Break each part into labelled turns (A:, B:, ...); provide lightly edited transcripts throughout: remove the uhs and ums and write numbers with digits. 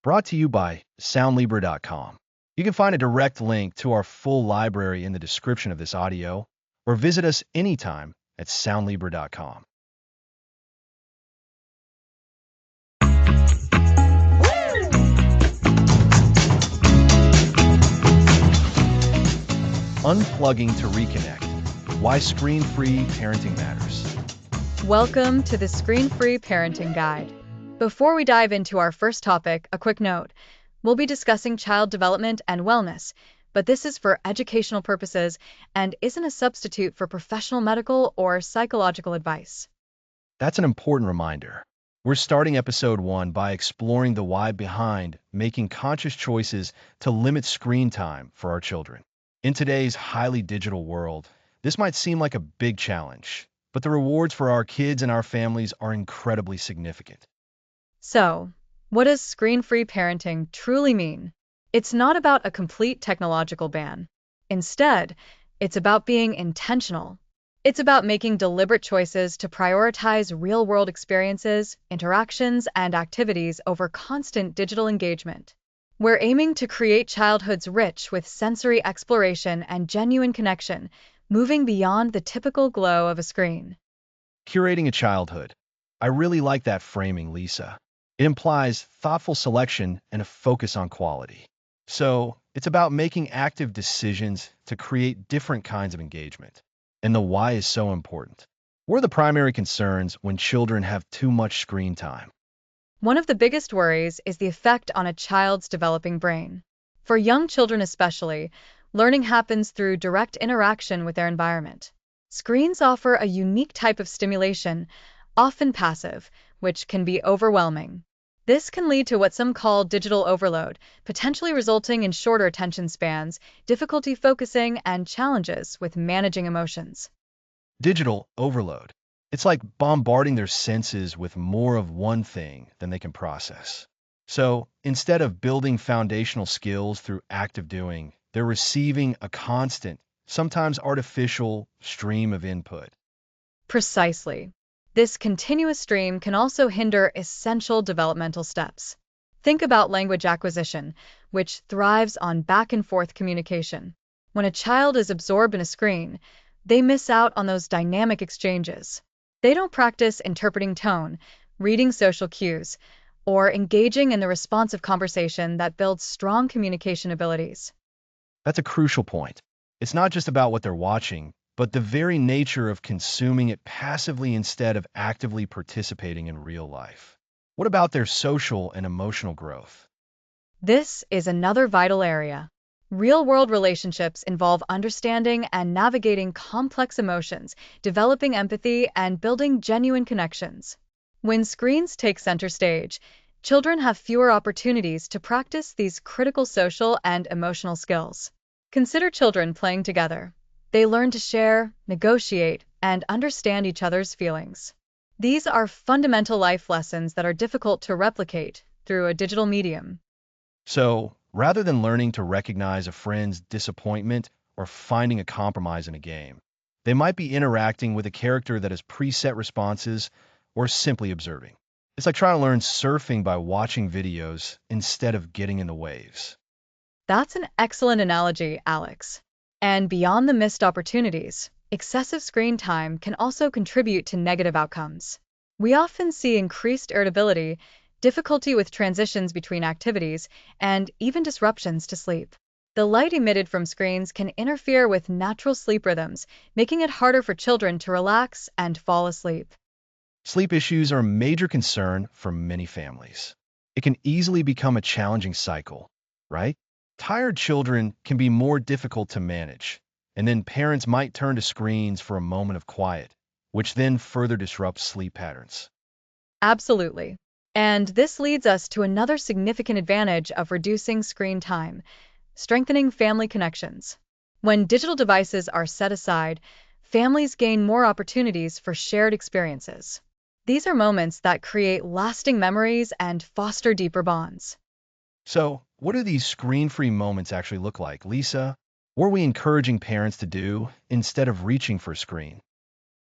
A: brought to you by Soundlibra.com. You can find a direct link to our full library in the description of this audio, or visit us anytime at Soundlibra.com. Unplugging to Reconnect. Why Screen-Free Parenting Matters.
B: Welcome to the Screen-Free Parenting Guide. Before we dive into our first topic, a quick note. We'll be discussing child development and wellness, but this is for educational purposes and isn't a substitute for professional medical or psychological advice.
A: That's an important reminder. We're starting episode 1 by exploring the why behind making conscious choices to limit screen time for our children. In today's highly digital world, this might seem like a big challenge, but the rewards for our kids and our families are incredibly significant.
B: So, what does screen-free parenting truly mean? It's not about a complete technological ban. Instead, it's about being intentional. It's about making deliberate choices to prioritize real-world experiences, interactions, and activities over constant digital engagement. We're aiming to create childhoods rich with sensory exploration and genuine connection, moving beyond the typical glow of a screen.
A: Curating a childhood. I really like that framing, Lisa. It implies thoughtful selection and a focus on quality. So, it's about making active decisions to create different kinds of engagement. And the why is so important. What are the primary concerns when children have too much screen time?
B: One of the biggest worries is the effect on a child's developing brain. For young children especially, learning happens through direct interaction with their environment. Screens offer a unique type of stimulation, often passive, which can be overwhelming. This can lead to what some call digital overload, potentially resulting in shorter attention spans, difficulty focusing, and challenges with managing emotions.
A: Digital overload. It's like bombarding their senses with more of one thing than they can process. So, instead of building foundational skills through active doing, they're receiving a constant, sometimes artificial, stream of input.
B: Precisely. This continuous stream can also hinder essential developmental steps. Think about language acquisition, which thrives on back-and-forth communication. When a child is absorbed in a screen, they miss out on those dynamic exchanges. They don't practice interpreting tone, reading social cues, or engaging in the responsive conversation that builds strong communication abilities.
A: That's a crucial point. It's not just about what they're watching, but the very nature of consuming it passively instead of actively participating in real life. What about their social and emotional growth?
B: This is another vital area. Real-world relationships involve understanding and navigating complex emotions, developing empathy, and building genuine connections. When screens take center stage, children have fewer opportunities to practice these critical social and emotional skills. Consider children playing together. They learn to share, negotiate, and understand each other's feelings. These are fundamental life lessons that are difficult to replicate through a digital medium.
A: So, rather than learning to recognize a friend's disappointment or finding a compromise in a game, they might be interacting with a character that has preset responses or simply observing. It's like trying to learn surfing by watching videos instead of getting in the waves.
B: That's an excellent analogy, Alex. And beyond the missed opportunities, excessive screen time can also contribute to negative outcomes. We often see increased irritability, difficulty with transitions between activities, and even disruptions to sleep. The light emitted from screens can interfere with natural sleep rhythms, making it harder for children to relax and fall asleep.
A: Sleep issues are a major concern for many families. It can easily become a challenging cycle, right? Tired children can be more difficult to manage, and then parents might turn to screens for a moment of quiet, which then further disrupts sleep patterns.
B: Absolutely. And this leads us to another significant advantage of reducing screen time: strengthening family connections. When digital devices are set aside, families gain more opportunities for shared experiences. These are moments that create lasting memories and foster deeper bonds.
A: So, what do these screen-free moments actually look like, Lisa? What are we encouraging parents to do instead of reaching for a screen?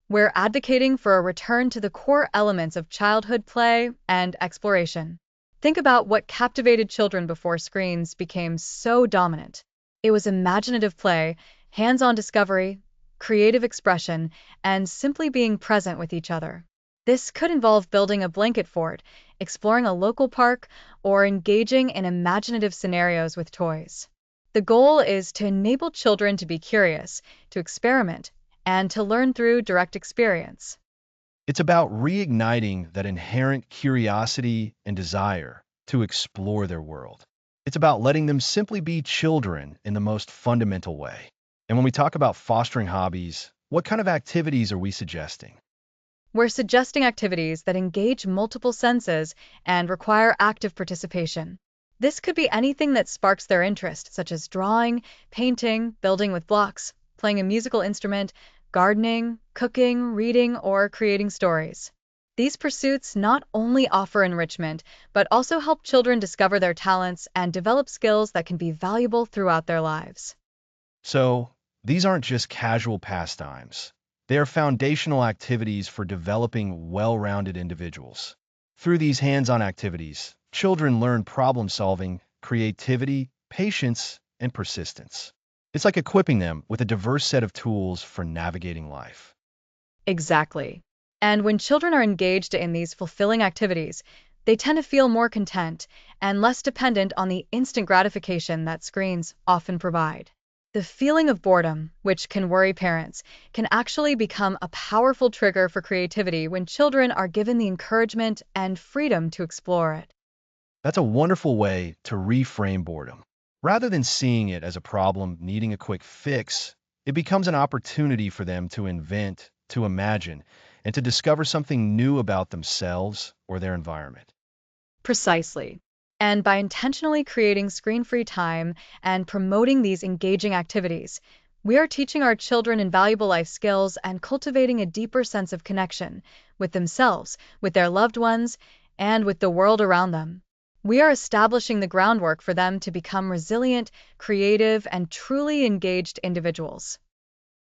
B: We're advocating for a return to the core elements of childhood play and exploration. Think about what captivated children before screens became so dominant. It was imaginative play, hands-on discovery, creative expression, and simply being present with each other. This could involve building a blanket fort, exploring a local park, or engaging in imaginative scenarios with toys. The goal is to enable children to be curious, to experiment, and to learn through direct experience.
A: It's about reigniting that inherent curiosity and desire to explore their world. It's about letting them simply be children in the most fundamental way. And when we talk about fostering hobbies, what kind of activities are we suggesting?
B: We're suggesting activities that engage multiple senses and require active participation. This could be anything that sparks their interest, such as drawing, painting, building with blocks, playing a musical instrument, gardening, cooking, reading, or creating stories. These pursuits not only offer enrichment, but also help children discover their talents and develop skills that can be valuable throughout their lives.
A: So, these aren't just casual pastimes. They are foundational activities for developing well-rounded individuals. Through these hands-on activities, children learn problem solving, creativity, patience, and persistence. It's like equipping them with a diverse set of tools for navigating life.
B: Exactly. And when children are engaged in these fulfilling activities, they tend to feel more content and less dependent on the instant gratification that screens often provide. The feeling of boredom, which can worry parents, can actually become a powerful trigger for creativity when children are given the encouragement and freedom to explore it.
A: That's a wonderful way to reframe boredom. Rather than seeing it as a problem needing a quick fix, it becomes an opportunity for them to invent, to imagine, and to discover something new about themselves or their environment.
B: Precisely. And by intentionally creating screen-free time and promoting these engaging activities, we are teaching our children invaluable life skills and cultivating a deeper sense of connection with themselves, with their loved ones, and with the world around them. We are establishing the groundwork for them to become resilient, creative, and truly engaged individuals.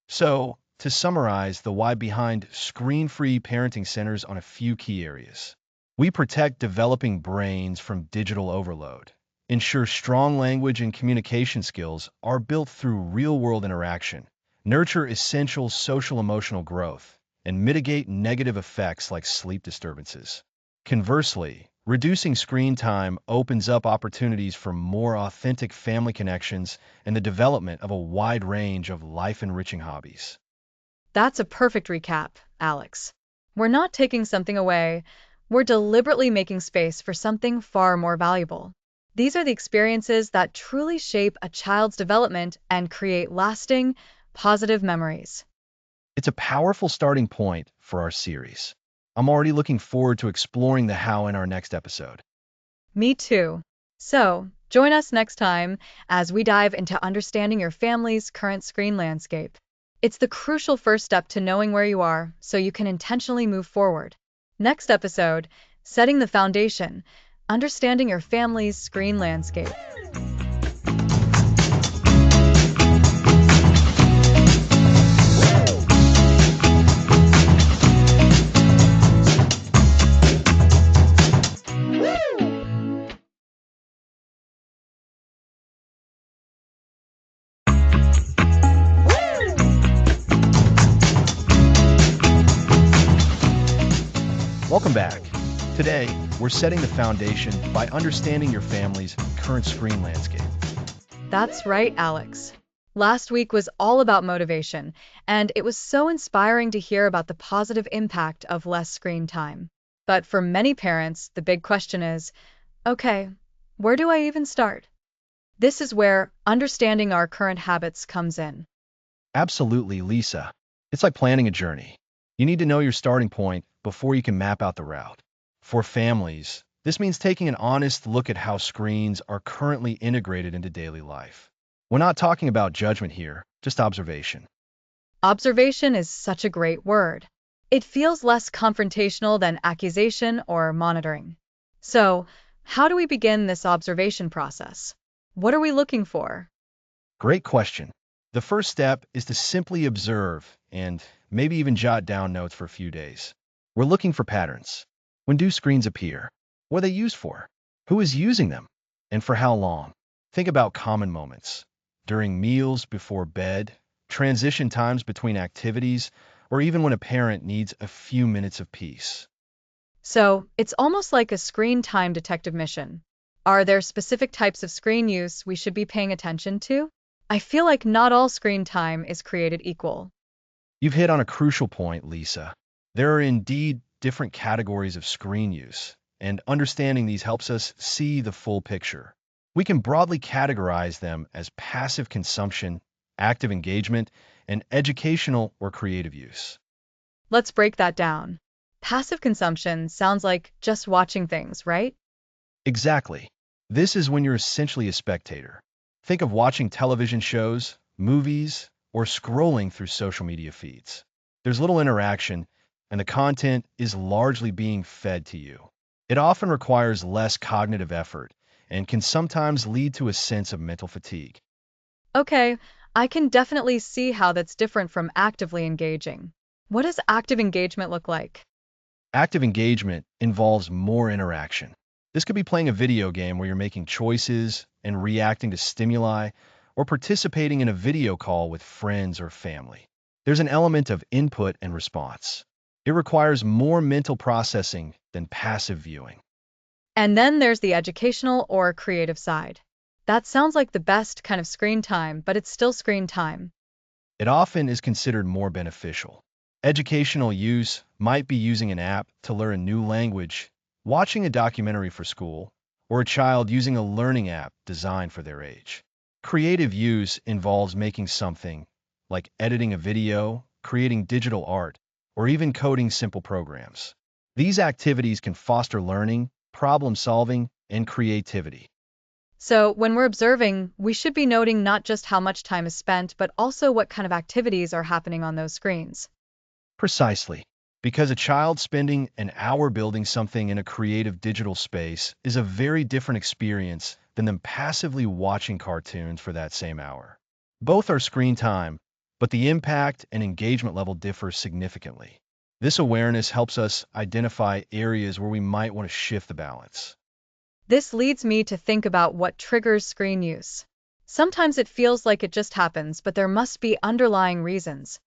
A: So, to summarize the why behind screen-free parenting centers on a few key areas. We protect developing brains from digital overload, ensure strong language and communication skills are built through real-world interaction, nurture essential social-emotional growth, and mitigate negative effects like sleep disturbances. Conversely, reducing screen time opens up opportunities for more authentic family connections and the development of a wide range of life-enriching hobbies.
B: That's a perfect recap, Alex. We're not taking something away, we're deliberately making space for something far more valuable. These are the experiences that truly shape a child's development and create lasting, positive memories.
A: It's a powerful starting point for our series. I'm already looking forward to exploring the how in our next episode.
B: Me too. So, join us next time as we dive into understanding your family's current screen landscape. It's the crucial first step to knowing where you are so you can intentionally move forward. Next episode, Setting the Foundation, Understanding Your Family's Screen Landscape.
A: Welcome back. Today, we're setting the foundation by understanding your family's current screen landscape.
B: That's right, Alex. Last week was all about motivation, and it was so inspiring to hear about the positive impact of less screen time. But for many parents, the big question is, okay, where do I even start? This is where understanding our current habits comes in.
A: Absolutely, Lisa. It's like planning a journey. You need to know your starting point before you can map out the route. For families, this means taking an honest look at how screens are currently integrated into daily life. We're not talking about judgment here, just observation.
B: Observation is such a great word. It feels less confrontational than accusation or monitoring. So, how do we begin this observation process? What are we looking for?
A: Great question. The first step is to simply observe and maybe even jot down notes for a few days. We're looking for patterns. When do screens appear? What are they used for? Who is using them? And for how long? Think about common moments. During meals, before bed, transition times between activities, or even when a parent needs a few minutes of peace.
B: So, it's almost like a screen time detective mission. Are there specific types of screen use we should be paying attention to? I feel like not all screen time is created equal.
A: You've hit on a crucial point, Lisa. There are indeed different categories of screen use, and understanding these helps us see the full picture. We can broadly categorize them as passive consumption, active engagement, and educational or creative use.
B: Let's break that down. Passive consumption sounds like just watching things, right?
A: Exactly. This is when you're essentially a spectator. Think of watching television shows, movies, or scrolling through social media feeds. There's little interaction, and the content is largely being fed to you. It often requires less cognitive effort and can sometimes lead to a sense of mental fatigue.
B: Okay, I can definitely see how that's different from actively engaging. What does active engagement look like?
A: Active engagement involves more interaction. This could be playing a video game where you're making choices and reacting to stimuli, or participating in a video call with friends or family. There's an element of input and response. It requires more mental processing than passive viewing.
B: And then there's the educational or creative side. That sounds like the best kind of screen time, but it's still screen time.
A: It often is considered more beneficial. Educational use might be using an app to learn a new language, watching a documentary for school, or a child using a learning app designed for their age. Creative use involves making something, like editing a video, creating digital art, or even coding simple programs. These activities can foster learning, problem solving, and creativity.
B: So, when we're observing, we should be noting not just how much time is spent, but also what kind of activities are happening on those screens.
A: Precisely. Because a child spending an hour building something in a creative digital space is a very different experience than them passively watching cartoons for that same hour. Both are screen time, but the impact and engagement level differ significantly. This awareness helps us identify areas where we might want to shift the balance.
B: This leads me to think about what triggers screen use. Sometimes it feels like it just happens, but there must be underlying reasons.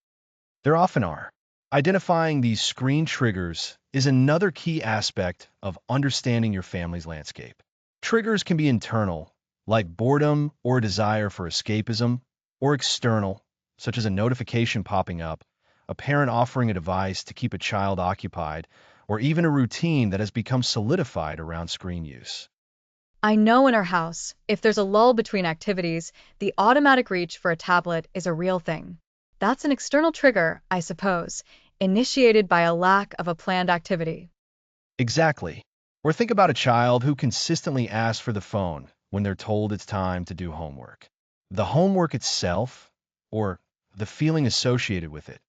A: There often are. Identifying these screen triggers is another key aspect of understanding your family's landscape. Triggers can be internal, like boredom or a desire for escapism, or external, such as a notification popping up, a parent offering a device to keep a child occupied, or even a routine that has become solidified around screen use.
B: I know in our house, if there's a lull between activities, the automatic reach for a tablet is a real thing. That's an external trigger, I suppose, initiated by a lack of a planned activity.
A: Exactly. Or think about a child who consistently asks for the phone when they're told it's time to do homework. The homework itself, or the feeling associated with it,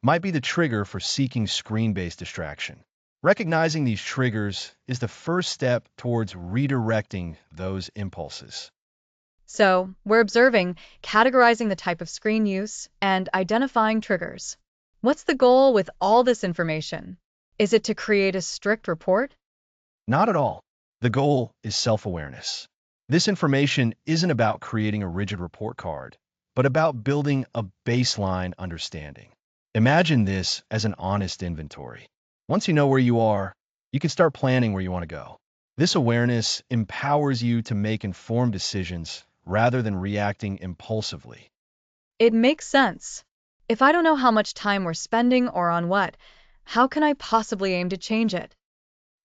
A: might be the trigger for seeking screen-based distraction. Recognizing these triggers is the first step towards redirecting those impulses.
B: So, we're observing, categorizing the type of screen use, and identifying triggers. What's the goal with all this information? Is it to create a strict report?
A: Not at all. The goal is self-awareness. This information isn't about creating a rigid report card, but about building a baseline understanding. Imagine this as an honest inventory. Once you know where you are, you can start planning where you want to go. This awareness empowers you to make informed decisions rather than reacting impulsively.
B: It makes sense. If I don't know how much time we're spending or on what, how can I possibly aim to change it?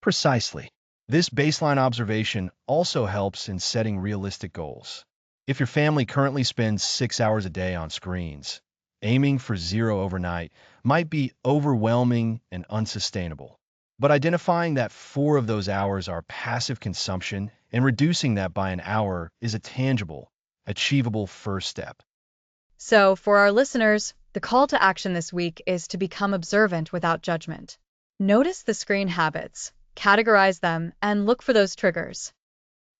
A: Precisely. This baseline observation also helps in setting realistic goals. If your family currently spends 6 hours a day on screens, aiming for zero overnight might be overwhelming and unsustainable. But identifying that 4 of those hours are passive consumption and reducing that by an hour is a tangible, achievable first step.
B: So, for our listeners, the call to action this week is to become observant without judgment. Notice the screen habits, categorize them, and look for those triggers.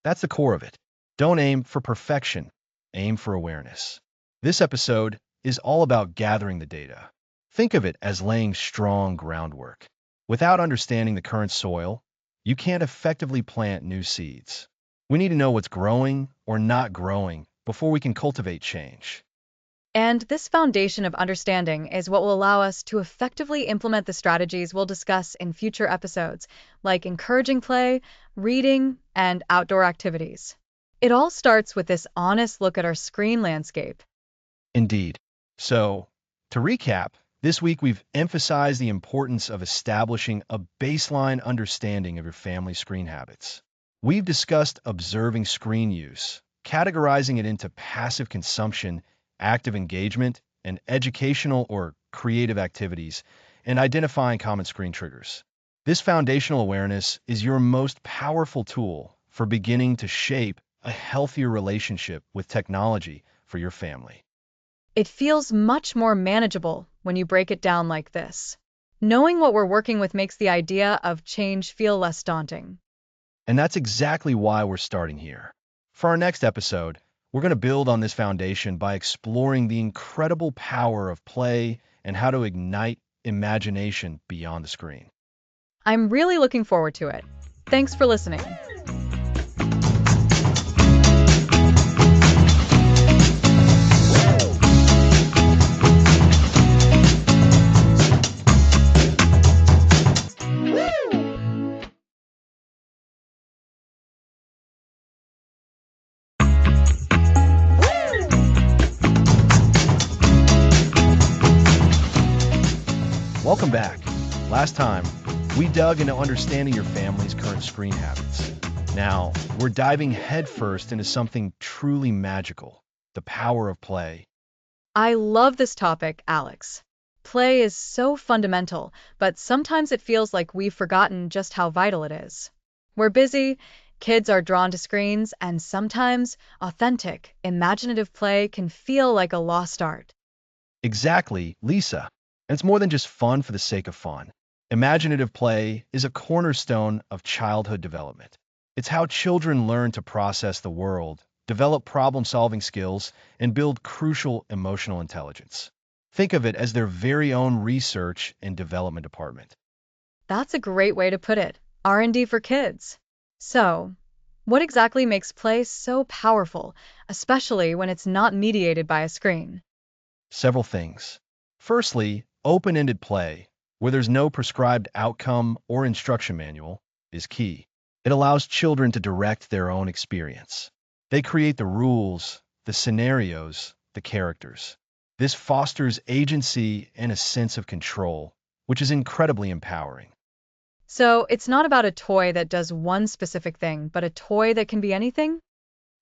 A: That's the core of it. Don't aim for perfection, aim for awareness. This episode is all about gathering the data. Think of it as laying strong groundwork. Without understanding the current soil, you can't effectively plant new seeds. We need to know what's growing or not growing before we can cultivate change.
B: And this foundation of understanding is what will allow us to effectively implement the strategies we'll discuss in future episodes, like encouraging play, reading, and outdoor activities. It all starts with this honest look at our screen landscape.
A: Indeed. So, to recap, this week we've emphasized the importance of establishing a baseline understanding of your family's screen habits. We've discussed observing screen use, categorizing it into passive consumption, active engagement, and educational or creative activities, and identifying common screen triggers. This foundational awareness is your most powerful tool for beginning to shape a healthier relationship with technology for your family.
B: It feels much more manageable when you break it down like this. Knowing what we're working with makes the idea of change feel less daunting.
A: And that's exactly why we're starting here. For our next episode, we're going to build on this foundation by exploring the incredible power of play and how to ignite imagination beyond the screen.
B: I'm really looking forward to it. Thanks for listening.
A: Welcome back. Last time, we dug into understanding your family's current screen habits. Now, we're diving headfirst into something truly magical, the power of play.
B: I love this topic, Alex. Play is so fundamental, but sometimes it feels like we've forgotten just how vital it is. We're busy, kids are drawn to screens, and sometimes authentic, imaginative play can feel like a lost art.
A: Exactly, Lisa. And it's more than just fun for the sake of fun. Imaginative play is a cornerstone of childhood development. It's how children learn to process the world, develop problem-solving skills, and build crucial emotional intelligence. Think of it as their very own research and development department.
B: That's a great way to put it. R&D for kids. So, what exactly makes play so powerful, especially when it's not mediated by a screen?
A: Several things. Firstly, open-ended play, where there's no prescribed outcome or instruction manual, is key. It allows children to direct their own experience. They create the rules, the scenarios, the characters. This fosters agency and a sense of control, which is incredibly empowering.
B: So, it's not about a toy that does one specific thing, but a toy that can be anything?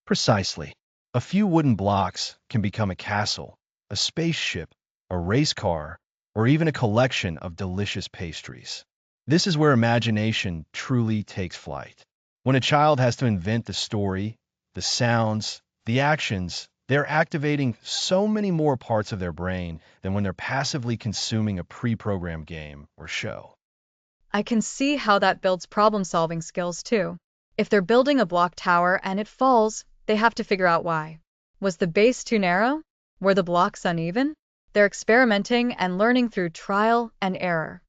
A: Precisely. A few wooden blocks can become a castle, a spaceship, a race car, or even a collection of delicious pastries. This is where imagination truly takes flight. When a child has to invent the story, the sounds, the actions, they're activating so many more parts of their brain than when they're passively consuming a pre-programmed game or show.
B: I can see how that builds problem-solving skills too. If they're building a block tower and it falls, they have to figure out why. Was the base too narrow? Were the blocks uneven? They're experimenting and learning through trial and error.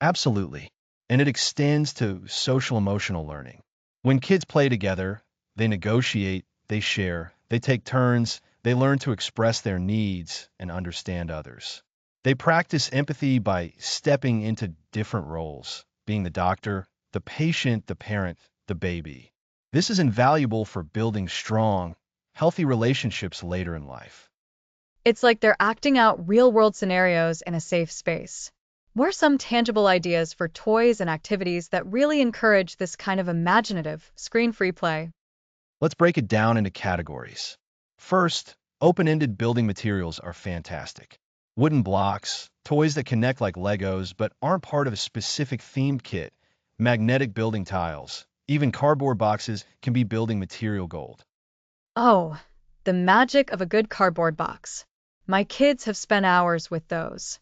A: Absolutely. And it extends to social emotional learning. When kids play together, they negotiate, they share, they take turns, they learn to express their needs and understand others. They practice empathy by stepping into different roles, being the doctor, the patient, the parent, the baby. This is invaluable for building strong, healthy relationships later in life.
B: It's like they're acting out real-world scenarios in a safe space. What are some tangible ideas for toys and activities that really encourage this kind of imaginative, screen-free play?
A: Let's break it down into categories. First, open-ended building materials are fantastic. Wooden blocks, toys that connect like Legos but aren't part of a specific themed kit, magnetic building tiles, even cardboard boxes can be building material gold.
B: Oh, the magic of a good cardboard box. My kids have spent hours with those.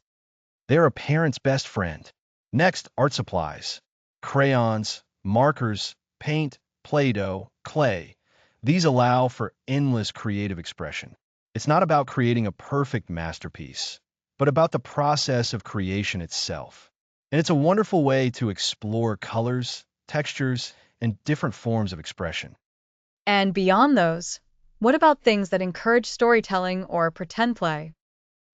A: They're a parent's best friend. Next, art supplies. Crayons, markers, paint, Play-Doh, clay. These allow for endless creative expression. It's not about creating a perfect masterpiece, but about the process of creation itself. And it's a wonderful way to explore colors, textures, and different forms of expression.
B: And beyond those, what about things that encourage storytelling or pretend play?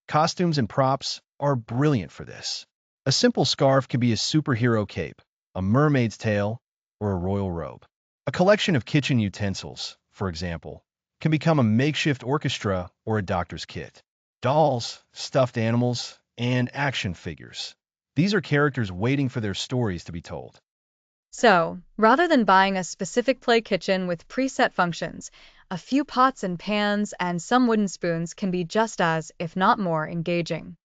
A: Costumes and props are brilliant for this. A simple scarf can be a superhero cape, a mermaid's tail, or a royal robe. A collection of kitchen utensils, for example, can become a makeshift orchestra or a doctor's kit. Dolls, stuffed animals, and action figures. These are characters waiting for their stories to be told.
B: So, rather than buying a specific play kitchen with preset functions, a few pots and pans and some wooden spoons can be just as, if not more, engaging.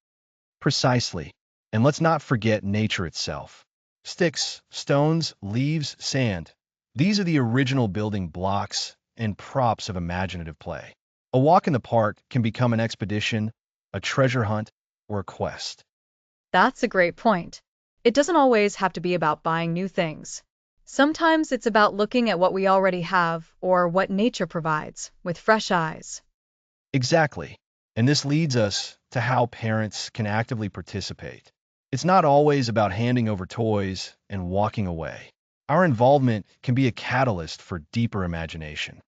A: Precisely. And let's not forget nature itself. Sticks, stones, leaves, sand. These are the original building blocks and props of imaginative play. A walk in the park can become an expedition, a treasure hunt, or a quest.
B: That's a great point. It doesn't always have to be about buying new things. Sometimes it's about looking at what we already have or what nature provides with fresh eyes.
A: Exactly. And this leads us to how parents can actively participate. It's not always about handing over toys and walking away. Our involvement can be a catalyst for deeper imagination.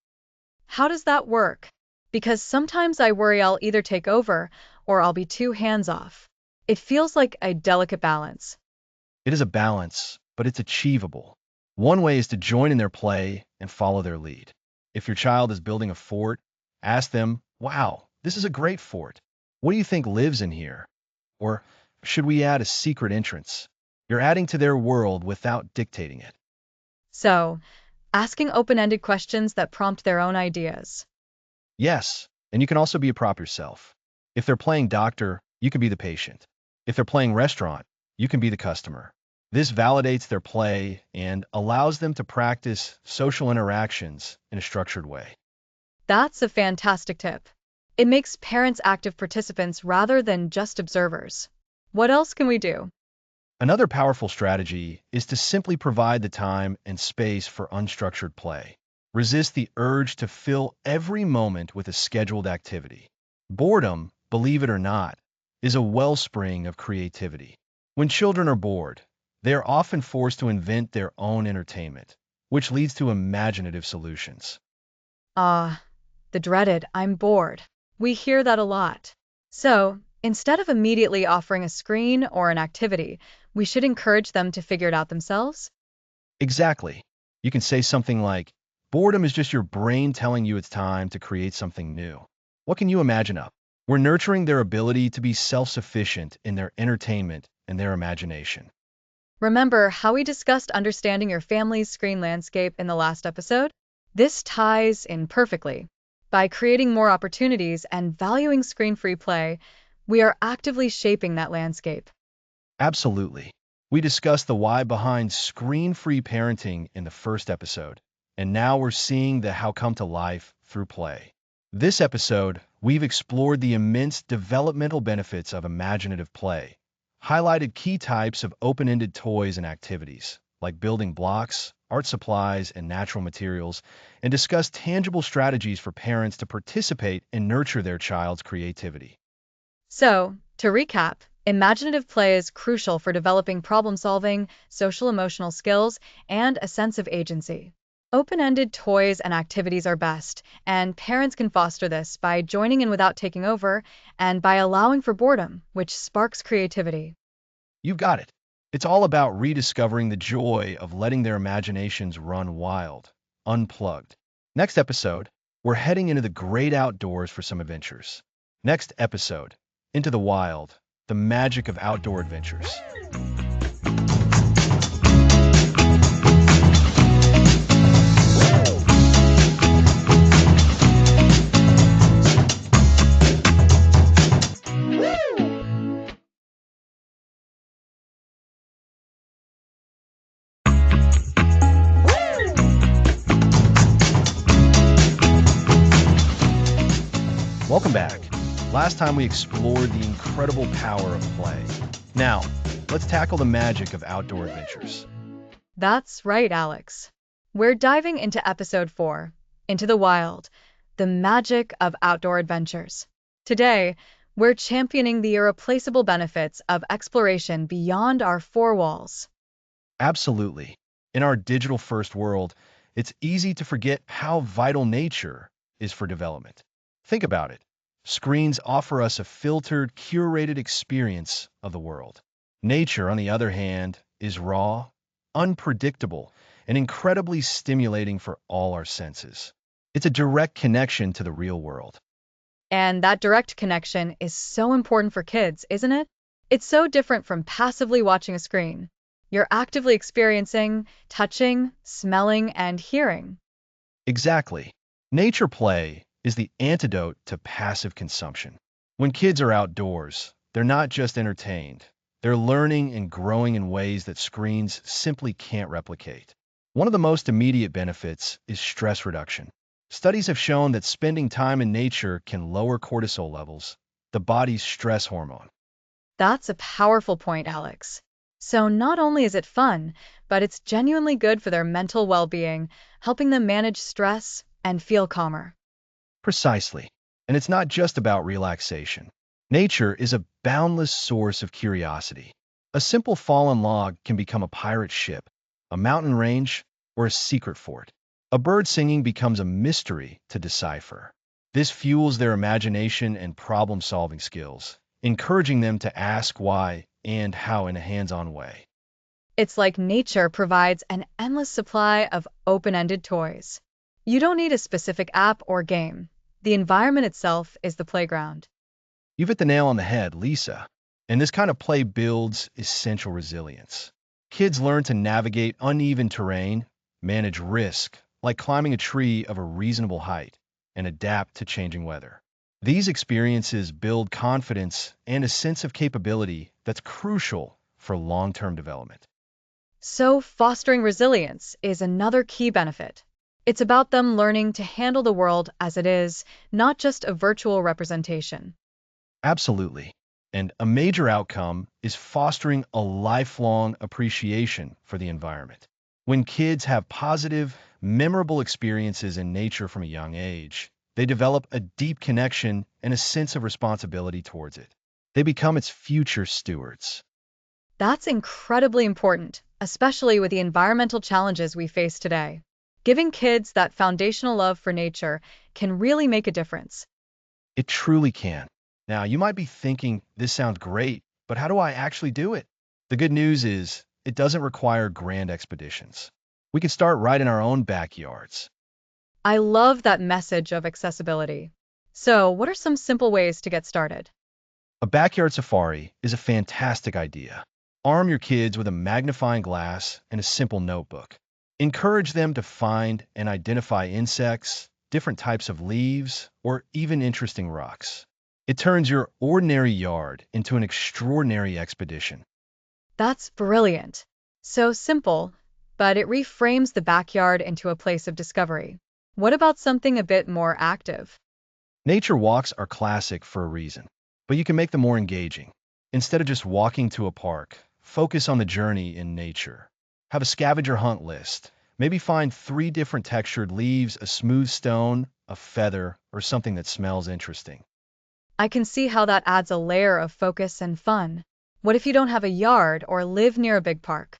B: How does that work? Because sometimes I worry I'll either take over or I'll be too hands off. It feels like a delicate balance.
A: It is a balance, but it's achievable. One way is to join in their play and follow their lead. If your child is building a fort, ask them, "Wow, this is a great fort. What do you think lives in here?" Or, "Should we add a secret entrance?" You're adding to their world without dictating it.
B: So, asking open-ended questions that prompt their own ideas.
A: Yes, and you can also be a prop yourself. If they're playing doctor, you can be the patient. If they're playing restaurant, you can be the customer. This validates their play and allows them to practice social interactions in a structured way.
B: That's a fantastic tip. It makes parents active participants rather than just observers. What else can we do?
A: Another powerful strategy is to simply provide the time and space for unstructured play. Resist the urge to fill every moment with a scheduled activity. Boredom, believe it or not, is a wellspring of creativity. When children are bored, they are often forced to invent their own entertainment, which leads to imaginative solutions.
B: Ah, the dreaded, I'm bored. We hear that a lot. So, instead of immediately offering a screen or an activity, we should encourage them to figure it out themselves?
A: Exactly. You can say something like, "Boredom is just your brain telling you it's time to create something new. What can you imagine up?" We're nurturing their ability to be self-sufficient in their entertainment and their imagination.
B: Remember how we discussed understanding your family's screen landscape in the last episode? This ties in perfectly. By creating more opportunities and valuing screen-free play, we are actively shaping that landscape.
A: Absolutely. We discussed the why behind screen-free parenting in the first episode, and now we're seeing the how come to life through play. This episode, we've explored the immense developmental benefits of imaginative play, highlighted key types of open-ended toys and activities, like building blocks, art supplies, and natural materials, and discussed tangible strategies for parents to participate and nurture their child's creativity.
B: So, to recap, imaginative play is crucial for developing problem-solving, social-emotional skills, and a sense of agency. Open-ended toys and activities are best, and parents can foster this by joining in without taking over and by allowing for boredom, which sparks creativity.
A: You've got it. It's all about rediscovering the joy of letting their imaginations run wild, unplugged. Next episode, we're heading into the great outdoors for some adventures. Next episode, Into the Wild, the magic of outdoor adventures. Welcome back. Last time we explored the incredible power of play. Now, let's tackle the magic of outdoor adventures.
B: That's right, Alex. We're diving into episode 4, Into the Wild, the magic of outdoor adventures. Today, we're championing the irreplaceable benefits of exploration beyond our four walls.
A: Absolutely. In our digital-first world, it's easy to forget how vital nature is for development. Think about it. Screens offer us a filtered, curated experience of the world. Nature, on the other hand, is raw, unpredictable, and incredibly stimulating for all our senses. It's a direct connection to the real world.
B: And that direct connection is so important for kids, isn't it? It's so different from passively watching a screen. You're actively experiencing, touching, smelling, and hearing.
A: Exactly. Nature play is the antidote to passive consumption. When kids are outdoors, they're not just entertained, they're learning and growing in ways that screens simply can't replicate. One of the most immediate benefits is stress reduction. Studies have shown that spending time in nature can lower cortisol levels, the body's stress hormone.
B: That's a powerful point, Alex. So not only is it fun, but it's genuinely good for their mental well-being, helping them manage stress and feel calmer.
A: Precisely. And it's not just about relaxation. Nature is a boundless source of curiosity. A simple fallen log can become a pirate ship, a mountain range, or a secret fort. A bird singing becomes a mystery to decipher. This fuels their imagination and problem-solving skills, encouraging them to ask why and how in a hands-on way.
B: It's like nature provides an endless supply of open-ended toys. You don't need a specific app or game. The environment itself is the playground.
A: You've hit the nail on the head, Lisa. And this kind of play builds essential resilience. Kids learn to navigate uneven terrain, manage risk, like climbing a tree of a reasonable height, and adapt to changing weather. These experiences build confidence and a sense of capability that's crucial for long-term development.
B: So fostering resilience is another key benefit. It's about them learning to handle the world as it is, not just a virtual representation.
A: Absolutely. And a major outcome is fostering a lifelong appreciation for the environment. When kids have positive, memorable experiences in nature from a young age, they develop a deep connection and a sense of responsibility towards it. They become its future stewards.
B: That's incredibly important, especially with the environmental challenges we face today. Giving kids that foundational love for nature can really make a difference.
A: It truly can. Now, you might be thinking, this sounds great, but how do I actually do it? The good news is, it doesn't require grand expeditions. We can start right in our own backyards.
B: I love that message of accessibility. So, what are some simple ways to get started?
A: A backyard safari is a fantastic idea. Arm your kids with a magnifying glass and a simple notebook. Encourage them to find and identify insects, different types of leaves, or even interesting rocks. It turns your ordinary yard into an extraordinary expedition.
B: That's brilliant. So simple, but it reframes the backyard into a place of discovery. What about something a bit more active?
A: Nature walks are classic for a reason, but you can make them more engaging. Instead of just walking to a park, focus on the journey in nature. Have a scavenger hunt list. Maybe find 3 different textured leaves, a smooth stone, a feather, or something that smells interesting.
B: I can see how that adds a layer of focus and fun. What if you don't have a yard or live near a big park?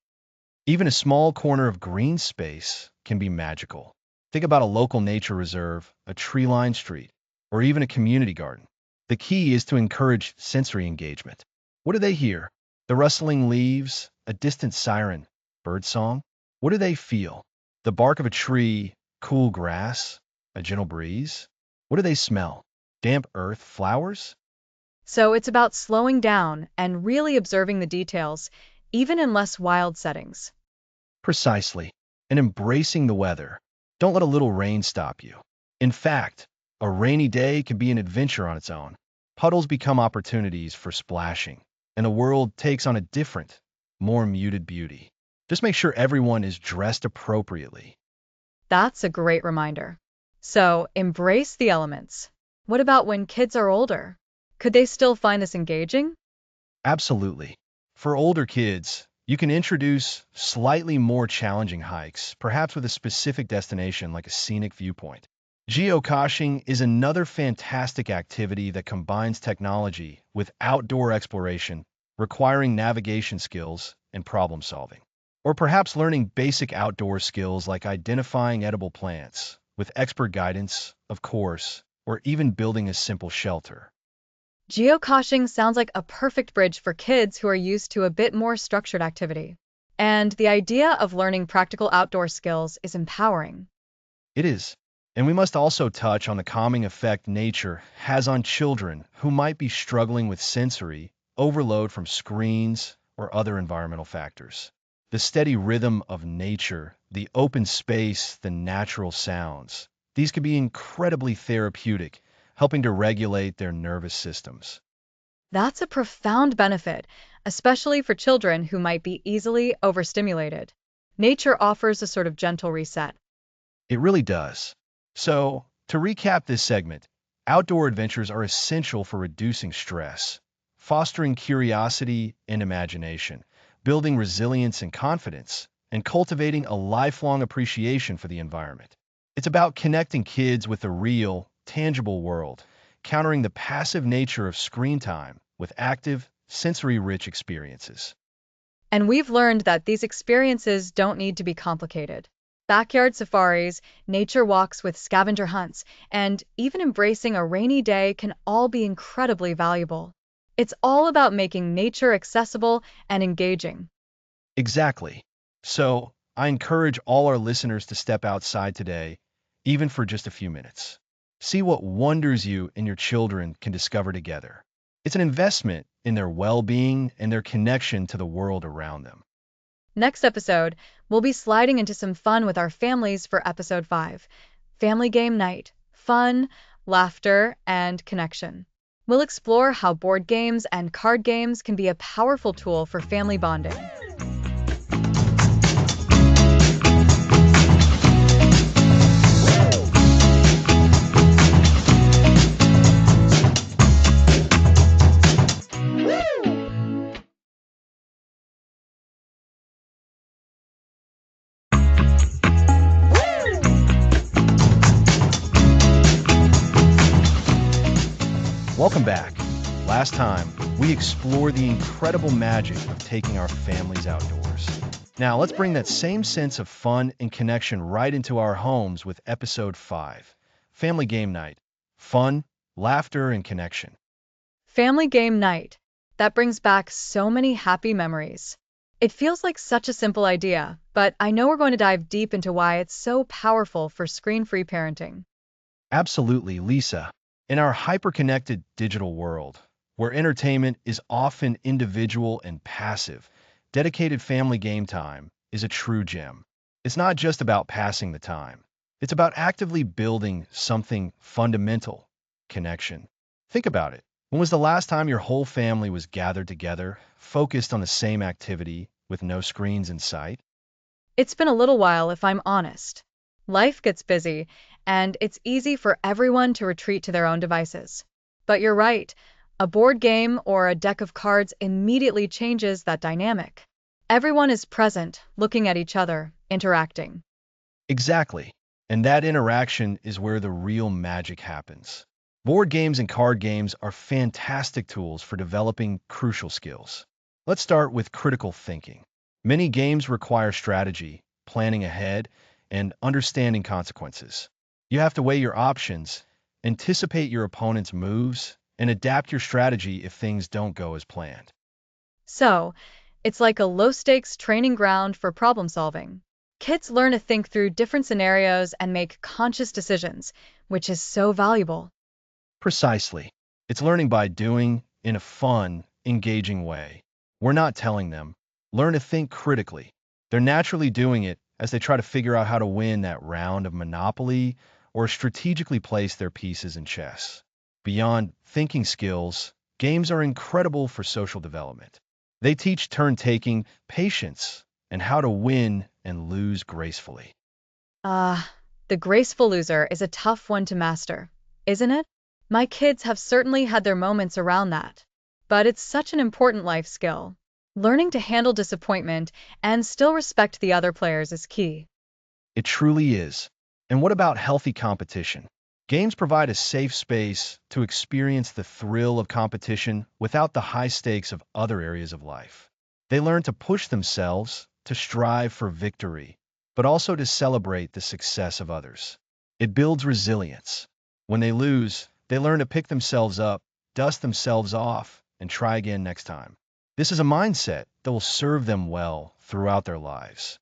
A: Even a small corner of green space can be magical. Think about a local nature reserve, a tree-lined street, or even a community garden. The key is to encourage sensory engagement. What do they hear? The rustling leaves, a distant siren, birdsong? What do they feel? The bark of a tree, cool grass, a gentle breeze? What do they smell? Damp earth, flowers?
B: So it's about slowing down and really observing the details, even in less wild settings.
A: Precisely. And embracing the weather. Don't let a little rain stop you. In fact, a rainy day can be an adventure on its own. Puddles become opportunities for splashing, and the world takes on a different, more muted beauty. Just make sure everyone is dressed appropriately.
B: That's a great reminder. So embrace the elements. What about when kids are older? Could they still find this engaging?
A: Absolutely. For older kids, you can introduce slightly more challenging hikes, perhaps with a specific destination like a scenic viewpoint. Geocaching is another fantastic activity that combines technology with outdoor exploration, requiring navigation skills and problem solving. Or perhaps learning basic outdoor skills like identifying edible plants, with expert guidance, of course, or even building a simple shelter.
B: Geocaching sounds like a perfect bridge for kids who are used to a bit more structured activity. And the idea of learning practical outdoor skills is empowering.
A: It is. And we must also touch on the calming effect nature has on children who might be struggling with sensory overload from screens or other environmental factors. The steady rhythm of nature, the open space, the natural sounds, these can be incredibly therapeutic, helping to regulate their nervous systems.
B: That's a profound benefit, especially for children who might be easily overstimulated. Nature offers a sort of gentle reset.
A: It really does. So, to recap this segment, outdoor adventures are essential for reducing stress, fostering curiosity and imagination, building resilience and confidence, and cultivating a lifelong appreciation for the environment. It's about connecting kids with the real, tangible world, countering the passive nature of screen time with active, sensory-rich experiences.
B: And we've learned that these experiences don't need to be complicated. Backyard safaris, nature walks with scavenger hunts, and even embracing a rainy day can all be incredibly valuable. It's all about making nature accessible and engaging.
A: Exactly. So, I encourage all our listeners to step outside today, even for just a few minutes. See what wonders you and your children can discover together. It's an investment in their well-being and their connection to the world around them.
B: Next episode, we'll be sliding into some fun with our families for episode 5, Family Game Night. Fun, laughter, and connection. We'll explore how board games and card games can be a powerful tool for family bonding.
A: Welcome back. Last time, we explored the incredible magic of taking our families outdoors. Now, let's bring that same sense of fun and connection right into our homes with episode 5, Family Game Night. Fun, laughter, and connection.
B: Family Game Night. That brings back so many happy memories. It feels like such a simple idea, but I know we're going to dive deep into why it's so powerful for screen-free parenting.
A: Absolutely, Lisa. In our hyper-connected digital world, where entertainment is often individual and passive, dedicated family game time is a true gem. It's not just about passing the time. It's about actively building something fundamental, connection. Think about it. When was the last time your whole family was gathered together, focused on the same activity, with no screens in sight?
B: It's been a little while, if I'm honest. Life gets busy, and it's easy for everyone to retreat to their own devices. But you're right, a board game or a deck of cards immediately changes that dynamic. Everyone is present, looking at each other, interacting.
A: Exactly. And that interaction is where the real magic happens. Board games and card games are fantastic tools for developing crucial skills. Let's start with critical thinking. Many games require strategy, planning ahead, and understanding consequences. You have to weigh your options, anticipate your opponent's moves, and adapt your strategy if things don't go as planned.
B: So, it's like a low-stakes training ground for problem solving. Kids learn to think through different scenarios and make conscious decisions, which is so valuable.
A: Precisely. It's learning by doing in a fun, engaging way. We're not telling them, learn to think critically. They're naturally doing it as they try to figure out how to win that round of Monopoly or strategically place their pieces in chess. Beyond thinking skills, games are incredible for social development. They teach turn-taking, patience, and how to win and lose gracefully.
B: Ah, the graceful loser is a tough one to master, isn't it? My kids have certainly had their moments around that. But it's such an important life skill. Learning to handle disappointment and still respect the other players is key.
A: It truly is. And what about healthy competition? Games provide a safe space to experience the thrill of competition without the high stakes of other areas of life. They learn to push themselves, to strive for victory, but also to celebrate the success of others. It builds resilience. When they lose, they learn to pick themselves up, dust themselves off, and try again next time. This is a mindset that will serve them well throughout their lives.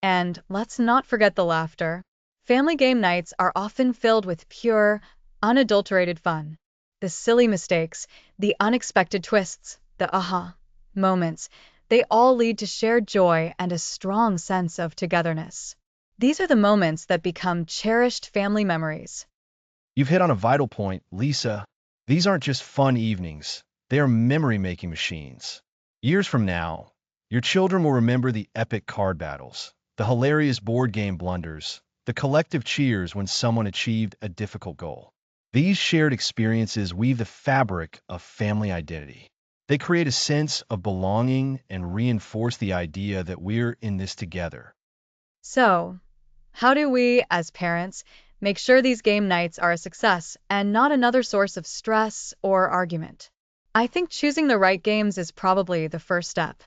B: And let's not forget the laughter. Family game nights are often filled with pure, unadulterated fun. The silly mistakes, the unexpected twists, the aha moments, they all lead to shared joy and a strong sense of togetherness. These are the moments that become cherished family memories.
A: You've hit on a vital point, Lisa. These aren't just fun evenings, they are memory-making machines. Years from now, your children will remember the epic card battles, the hilarious board game blunders, the collective cheers when someone achieved a difficult goal. These shared experiences weave the fabric of family identity. They create a sense of belonging and reinforce the idea that we're in this together.
B: So, how do we, as parents, make sure these game nights are a success and not another source of stress or argument? I think choosing the right games is probably the first step.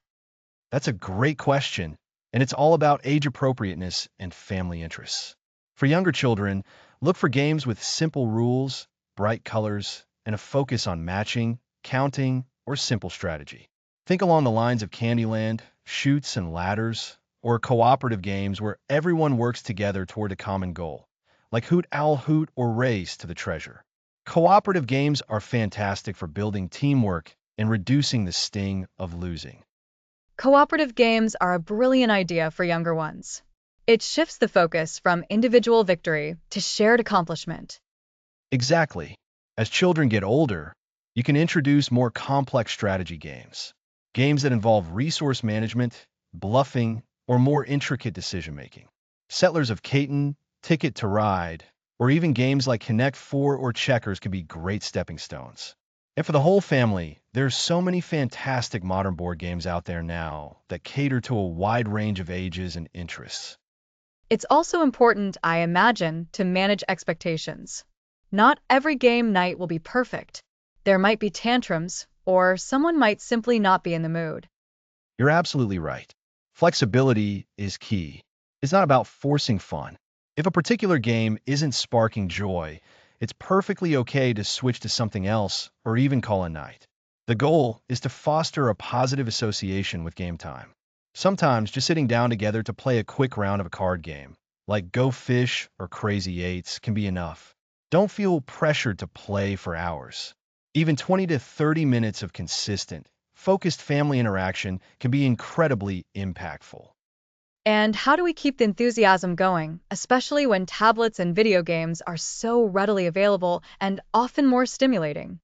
A: That's a great question, and it's all about age appropriateness and family interests. For younger children, look for games with simple rules, bright colors, and a focus on matching, counting, or simple strategy. Think along the lines of Candyland, Chutes and Ladders, or cooperative games where everyone works together toward a common goal, like Hoot Owl Hoot or Race to the Treasure. Cooperative games are fantastic for building teamwork and reducing the sting of losing.
B: Cooperative games are a brilliant idea for younger ones. It shifts the focus from individual victory to shared accomplishment.
A: Exactly. As children get older, you can introduce more complex strategy games, games that involve resource management, bluffing, or more intricate decision-making. Settlers of Catan, Ticket to Ride, or even games like Connect 4 or Checkers can be great stepping stones. And for the whole family, there's so many fantastic modern board games out there now that cater to a wide range of ages and interests.
B: It's also important, I imagine, to manage expectations. Not every game night will be perfect. There might be tantrums, or someone might simply not be in the mood.
A: You're absolutely right. Flexibility is key. It's not about forcing fun. If a particular game isn't sparking joy, it's perfectly okay to switch to something else or even call a night. The goal is to foster a positive association with game time. Sometimes just sitting down together to play a quick round of a card game, like Go Fish or Crazy Eights, can be enough. Don't feel pressured to play for hours. Even 20 to 30 minutes of consistent, focused family interaction can be incredibly impactful.
B: And how do we keep the enthusiasm going, especially when tablets and video games are so readily available and often more stimulating?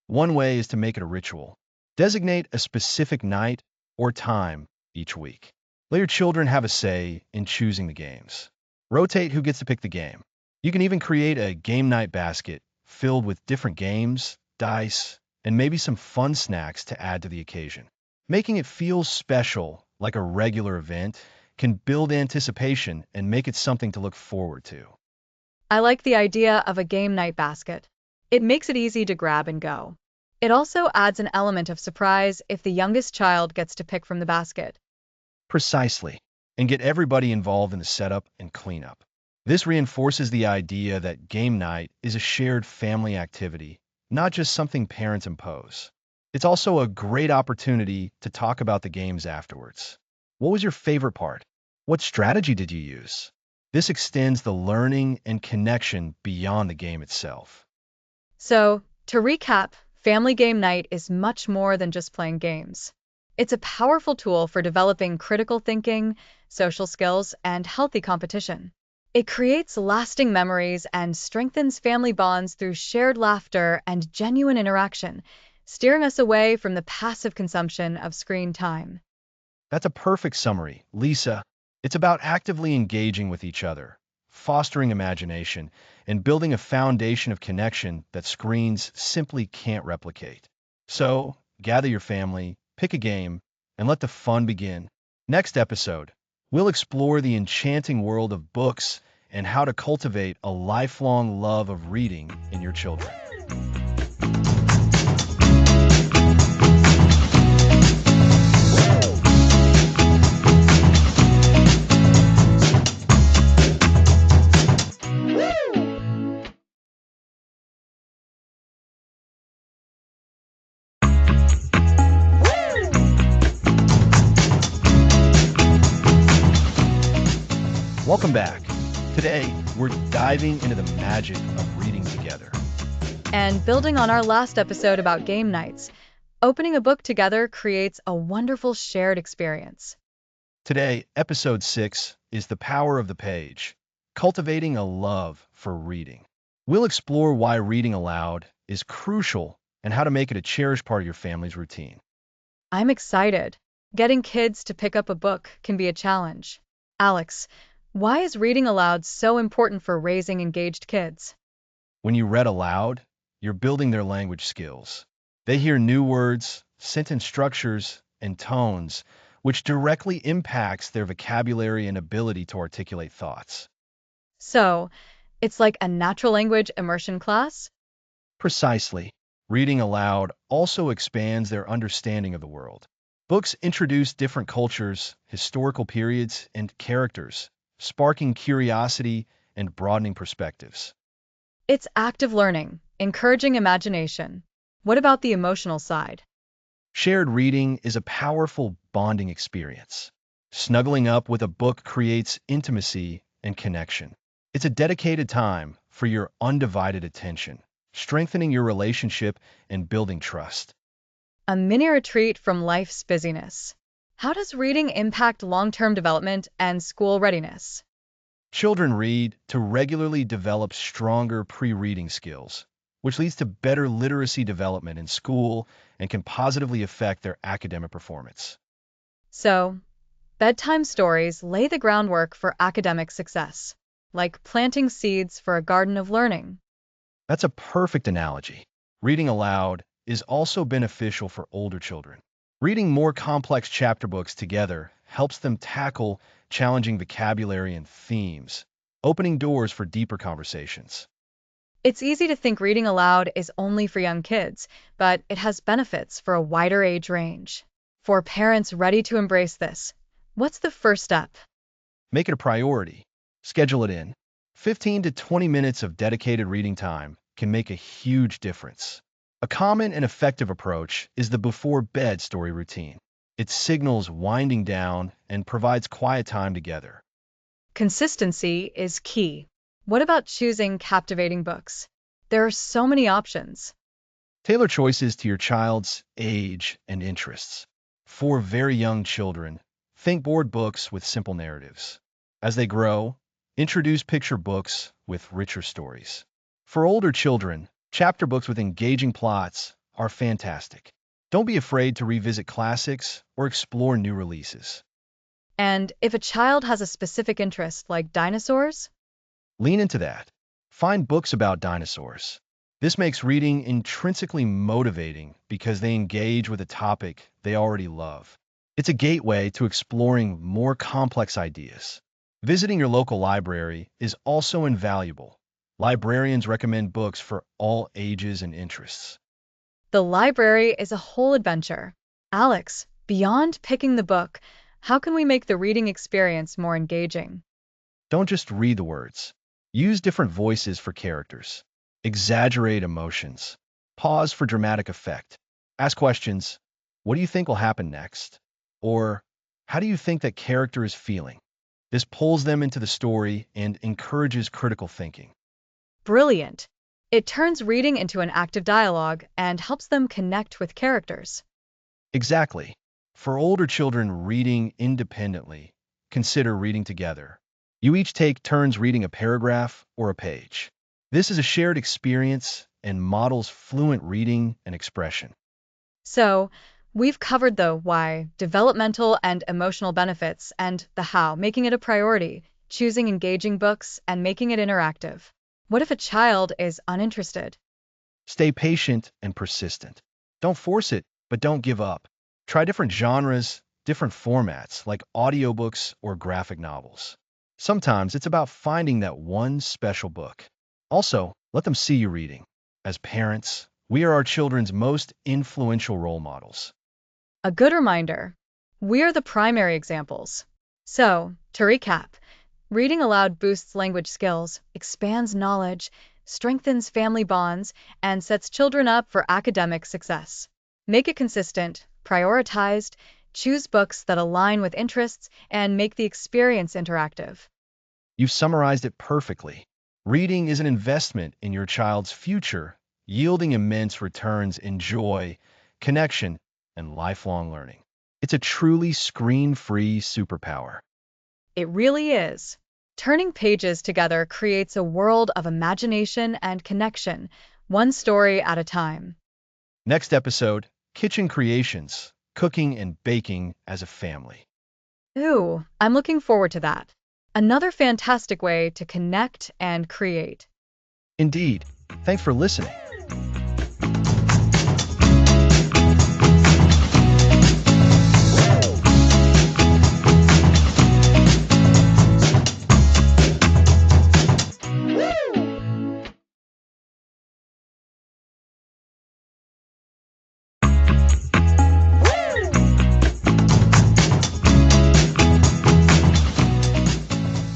A: One way is to make it a ritual. Designate a specific night or time each week. Let your children have a say in choosing the games. Rotate who gets to pick the game. You can even create a game night basket filled with different games, dice, and maybe some fun snacks to add to the occasion. Making it feel special, like a regular event, can build anticipation and make it something to look forward to.
B: I like the idea of a game night basket. It makes it easy to grab and go. It also adds an element of surprise if the youngest child gets to pick from the basket.
A: Precisely. And get everybody involved in the setup and cleanup. This reinforces the idea that game night is a shared family activity, not just something parents impose. It's also a great opportunity to talk about the games afterwards. What was your favorite part? What strategy did you use? This extends the learning and connection beyond the game itself.
B: So, to recap, family game night is much more than just playing games. It's a powerful tool for developing critical thinking, social skills, and healthy competition. It creates lasting memories and strengthens family bonds through shared laughter and genuine interaction, steering us away from the passive consumption of screen time.
A: That's a perfect summary, Lisa. It's about actively engaging with each other, fostering imagination, and building a foundation of connection that screens simply can't replicate. So, gather your family, pick a game, and let the fun begin. Next episode, we'll explore the enchanting world of books and how to cultivate a lifelong love of reading in your children. Welcome back. Today, we're diving into the magic of reading together.
B: And building on our last episode about game nights, opening a book together creates a wonderful shared experience.
A: Today, episode 6 is The Power of the Page, Cultivating a Love for Reading. We'll explore why reading aloud is crucial and how to make it a cherished part of your family's routine.
B: I'm excited. Getting kids to pick up a book can be a challenge. Alex, why is reading aloud so important for raising engaged kids?
A: When you read aloud, you're building their language skills. They hear new words, sentence structures, and tones, which directly impacts their vocabulary and ability to articulate thoughts.
B: So, it's like a natural language immersion class?
A: Precisely. Reading aloud also expands their understanding of the world. Books introduce different cultures, historical periods, and characters, sparking curiosity and broadening perspectives.
B: It's active learning, encouraging imagination. What about the emotional side?
A: Shared reading is a powerful bonding experience. Snuggling up with a book creates intimacy and connection. It's a dedicated time for your undivided attention, strengthening your relationship and building trust.
B: A mini retreat from life's busyness. How does reading impact long-term development and school readiness?
A: Children read to regularly develop stronger pre-reading skills, which leads to better literacy development in school and can positively affect their academic performance.
B: So, bedtime stories lay the groundwork for academic success, like planting seeds for a garden of learning.
A: That's a perfect analogy. Reading aloud is also beneficial for older children. Reading more complex chapter books together helps them tackle challenging vocabulary and themes, opening doors for deeper conversations.
B: It's easy to think reading aloud is only for young kids, but it has benefits for a wider age range. For parents ready to embrace this, what's the first step?
A: Make it a priority. Schedule it in. 15 to 20 minutes of dedicated reading time can make a huge difference. A common and effective approach is the before bed story routine. It signals winding down and provides quiet time together.
B: Consistency is key. What about choosing captivating books? There are so many options.
A: Tailor choices to your child's age and interests. For very young children, think board books with simple narratives. As they grow, introduce picture books with richer stories. For older children, chapter books with engaging plots are fantastic. Don't be afraid to revisit classics or explore new releases.
B: And if a child has a specific interest like dinosaurs,
A: Lean into that. Find books about dinosaurs. This makes reading intrinsically motivating because they engage with a topic they already love. It's a gateway to exploring more complex ideas. Visiting your local library is also invaluable. Librarians recommend books for all ages and interests.
B: the library is a whole adventure. Alex, beyond picking the book, how can we make the reading experience more engaging?
A: Don't just read the words. Use different voices for characters. Exaggerate emotions. Pause for dramatic effect. Ask questions. What do you think will happen next? Or, how do you think that character is feeling? This pulls them into the story and encourages critical thinking.
B: Brilliant. It turns reading into an active dialogue and helps them connect with characters.
A: Exactly. For older children reading independently, consider reading together. You each take turns reading a paragraph or a page. This is a shared experience and models fluent reading and expression.
B: So, we've covered the why, developmental and emotional benefits, and the how, making it a priority, choosing engaging books, and making it interactive. What if a child is uninterested?
A: Stay patient and persistent. Don't force it, but don't give up. Try different genres, different formats like audiobooks or graphic novels. Sometimes it's about finding that one special book. Also, let them see you reading. As parents, we are our children's most influential role models.
B: A good reminder. We are the primary examples. So, to recap, reading aloud boosts language skills, expands knowledge, strengthens family bonds, and sets children up for academic success. Make it consistent, prioritized, choose books that align with interests, and make the experience interactive.
A: You've summarized it perfectly. Reading is an investment in your child's future, yielding immense returns in joy, connection, and lifelong learning. It's a truly screen-free superpower.
B: It really is. Turning pages together creates a world of imagination and connection, one story at a time.
A: Next episode, Kitchen Creations, Cooking and Baking as a Family.
B: Ooh, I'm looking forward to that. Another fantastic way to connect and create.
A: Indeed. Thanks for listening.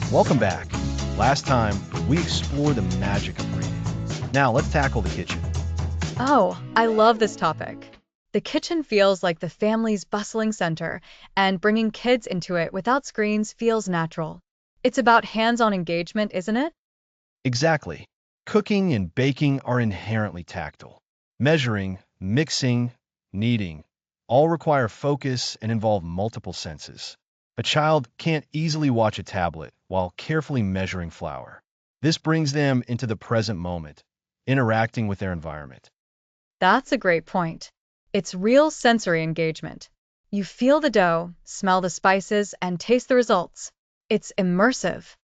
A: Welcome back. Last time, we explored the magic of reading. Now, let's tackle the kitchen.
B: Oh, I love this topic. The kitchen feels like the family's bustling center, and bringing kids into it without screens feels natural. It's about hands-on engagement, isn't it?
A: Exactly. Cooking and baking are inherently tactile. Measuring, mixing, kneading all require focus and involve multiple senses. A child can't easily watch a tablet while carefully measuring flour. This brings them into the present moment, interacting with their environment.
B: That's a great point. It's real sensory engagement. You feel the dough, smell the spices, and taste the results. It's immersive.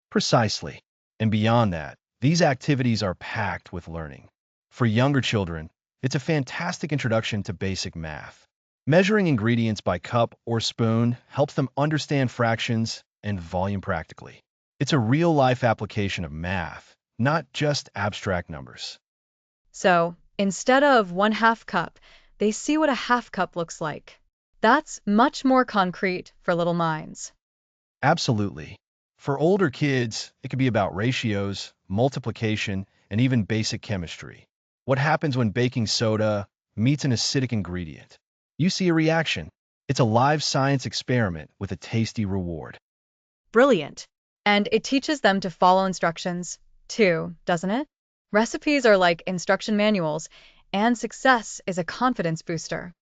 A: Precisely. And beyond that, these activities are packed with learning. For younger children, it's a fantastic introduction to basic math. Measuring ingredients by cup or spoon helps them understand fractions and volume practically. It's a real-life application of math, not just abstract numbers.
B: So, instead of 1/2 cup, they see what a half cup looks like. That's much more concrete for little minds.
A: Absolutely. For older kids, it could be about ratios, multiplication, and even basic chemistry. What happens when baking soda meets an acidic ingredient? You see a reaction. It's a live science experiment with a tasty reward.
B: Brilliant. And it teaches them to follow instructions, too, doesn't it? Recipes are like instruction manuals, and success is a confidence booster.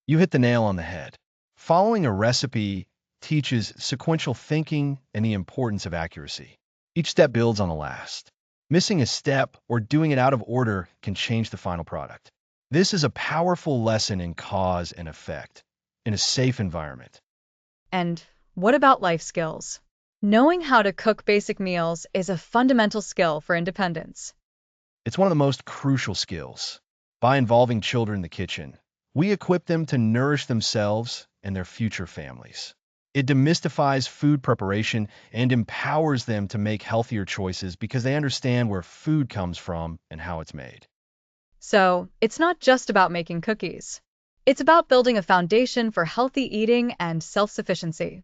A: You hit the nail on the head. Following a recipe teaches sequential thinking and the importance of accuracy. Each step builds on the last. Missing a step or doing it out of order can change the final product. This is a powerful lesson in cause and effect in a safe environment.
B: And what about life skills? Knowing how to cook basic meals is a fundamental skill for independence.
A: It's one of the most crucial skills. By involving children in the kitchen, we equip them to nourish themselves and their future families. It demystifies food preparation and empowers them to make healthier choices because they understand where food comes from and how it's made.
B: So, it's not just about making cookies. It's about building a foundation for healthy eating and self-sufficiency.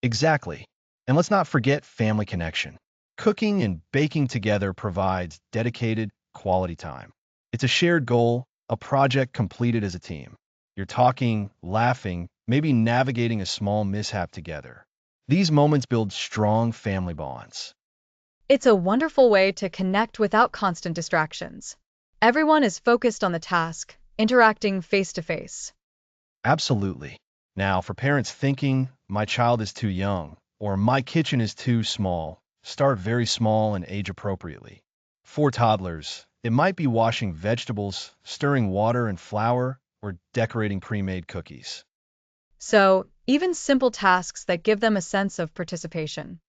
A: Exactly. And let's not forget family connection. Cooking and baking together provides dedicated, quality time. It's a shared goal, a project completed as a team. You're talking, laughing, maybe navigating a small mishap together. These moments build strong family bonds.
B: It's a wonderful way to connect without constant distractions. Everyone is focused on the task, interacting face to face.
A: Absolutely. Now, for parents thinking, my child is too young, or my kitchen is too small, start very small and age appropriately. For toddlers, it might be washing vegetables, stirring water and flour, or decorating pre-made cookies.
B: So, even simple tasks that give them a sense of participation.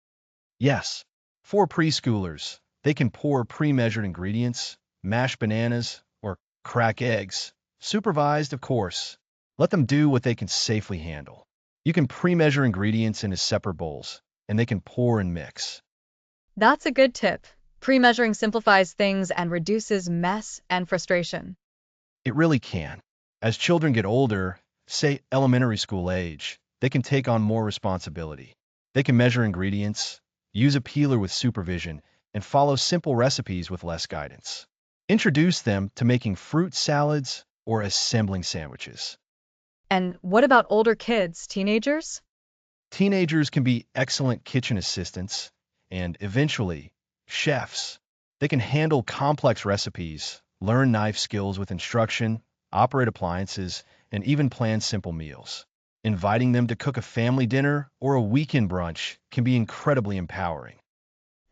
A: Yes, for preschoolers, they can pour pre-measured ingredients, mash bananas, or crack eggs. Supervised, of course. Let them do what they can safely handle. You can pre-measure ingredients into separate bowls, and they can pour and mix.
B: That's a good tip. Pre-measuring simplifies things and reduces mess and frustration.
A: It really can. As children get older, say elementary school age, they can take on more responsibility. They can measure ingredients, use a peeler with supervision, and follow simple recipes with less guidance. Introduce them to making fruit salads or assembling sandwiches.
B: And what about older kids, teenagers?
A: Teenagers can be excellent kitchen assistants. and eventually, chefs. They can handle complex recipes, learn knife skills with instruction, operate appliances, and even plan simple meals. Inviting them to cook a family dinner or a weekend brunch can be incredibly empowering.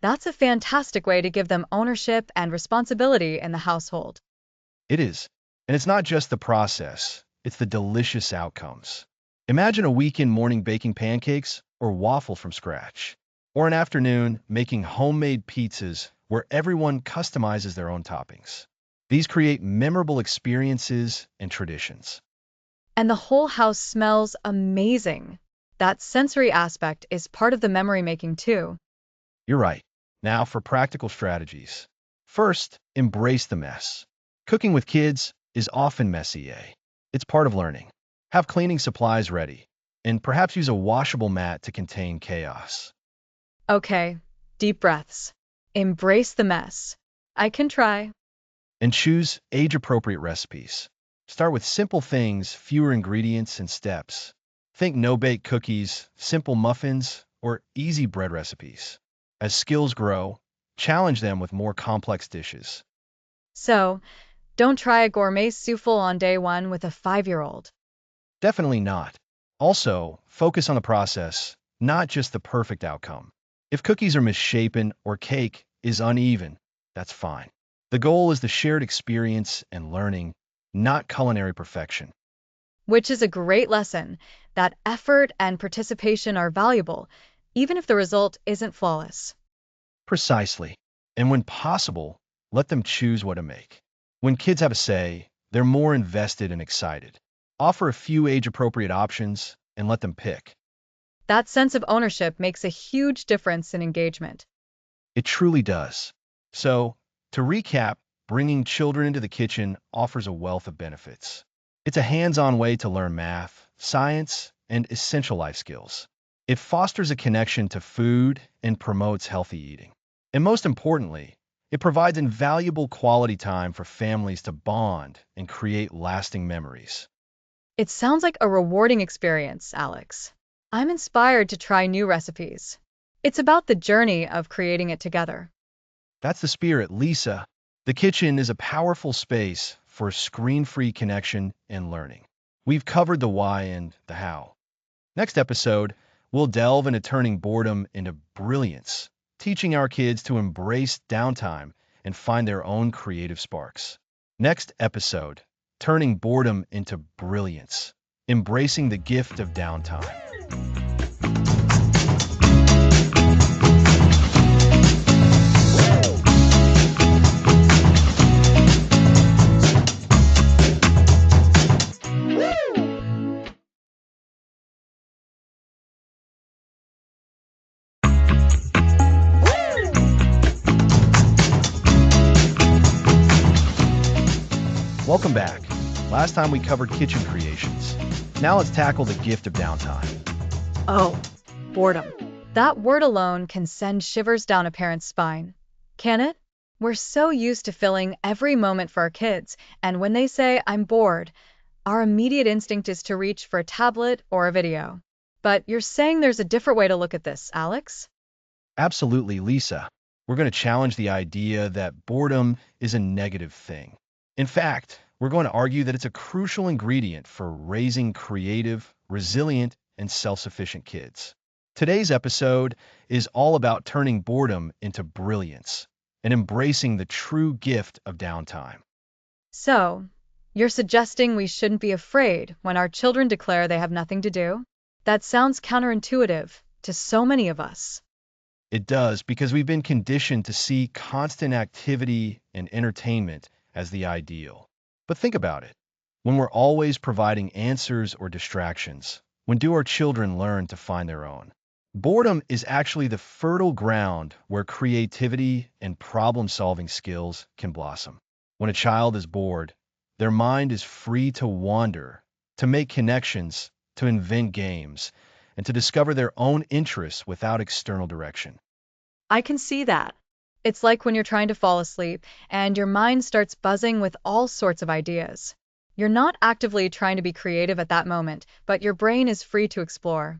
B: That's a fantastic way to give them ownership and responsibility in the household.
A: It is. And it's not just the process, it's the delicious outcomes. Imagine a weekend morning baking pancakes or waffle from scratch, or an afternoon making homemade pizzas where everyone customizes their own toppings. These create memorable experiences and traditions.
B: And the whole house smells amazing. That sensory aspect is part of the memory making too.
A: You're right. Now for practical strategies. First, embrace the mess. Cooking with kids is often messy, eh? It's part of learning. Have cleaning supplies ready, and perhaps use a washable mat to contain chaos.
B: Okay, deep breaths. Embrace the mess. I can try.
A: And choose age-appropriate recipes. Start with simple things, fewer ingredients and steps. Think no-bake cookies, simple muffins, or easy bread recipes. As skills grow, challenge them with more complex dishes.
B: So, don't try a gourmet souffle on day one with a 5-year-old.
A: Definitely not. Also, focus on the process, not just the perfect outcome. If cookies are misshapen or cake is uneven, that's fine. The goal is the shared experience and learning, not culinary perfection.
B: Which is a great lesson that effort and participation are valuable, even if the result isn't flawless.
A: Precisely. And when possible, let them choose what to make. When kids have a say, they're more invested and excited. Offer a few age-appropriate options and let them pick.
B: That sense of ownership makes a huge difference in engagement.
A: It truly does. So, to recap, bringing children into the kitchen offers a wealth of benefits. It's a hands-on way to learn math, science, and essential life skills. It fosters a connection to food and promotes healthy eating. And most importantly, it provides invaluable quality time for families to bond and create lasting memories.
B: It sounds like a rewarding experience, Alex. I'm inspired to try new recipes. It's about the journey of creating it together.
A: That's the spirit, Lisa. The kitchen is a powerful space for screen-free connection and learning. We've covered the why and the how. Next episode, we'll delve into turning boredom into brilliance, teaching our kids to embrace downtime and find their own creative sparks. Next episode, turning boredom into brilliance, embracing the gift of downtime. Welcome back. Last time we covered kitchen creations. Now let's tackle the gift of downtime.
B: Oh, boredom. That word alone can send shivers down a parent's spine. Can it? We're so used to filling every moment for our kids, and when they say, I'm bored, our immediate instinct is to reach for a tablet or a video. But you're saying there's a different way to look at this, Alex?
A: Absolutely, Lisa. We're going to challenge the idea that boredom is a negative thing. In fact, we're going to argue that it's a crucial ingredient for raising creative, resilient, and self-sufficient kids. Today's episode is all about turning boredom into brilliance and embracing the true gift of downtime.
B: So, you're suggesting we shouldn't be afraid when our children declare they have nothing to do? That sounds counterintuitive to so many of us.
A: It does because we've been conditioned to see constant activity and entertainment as the ideal. But think about it. When we're always providing answers or distractions, when do our children learn to find their own? Boredom is actually the fertile ground where creativity and problem-solving skills can blossom. When a child is bored, their mind is free to wander, to make connections, to invent games, and to discover their own interests without external direction.
B: I can see that. It's like when you're trying to fall asleep and your mind starts buzzing with all sorts of ideas. You're not actively trying to be creative at that moment, but your brain is free to explore.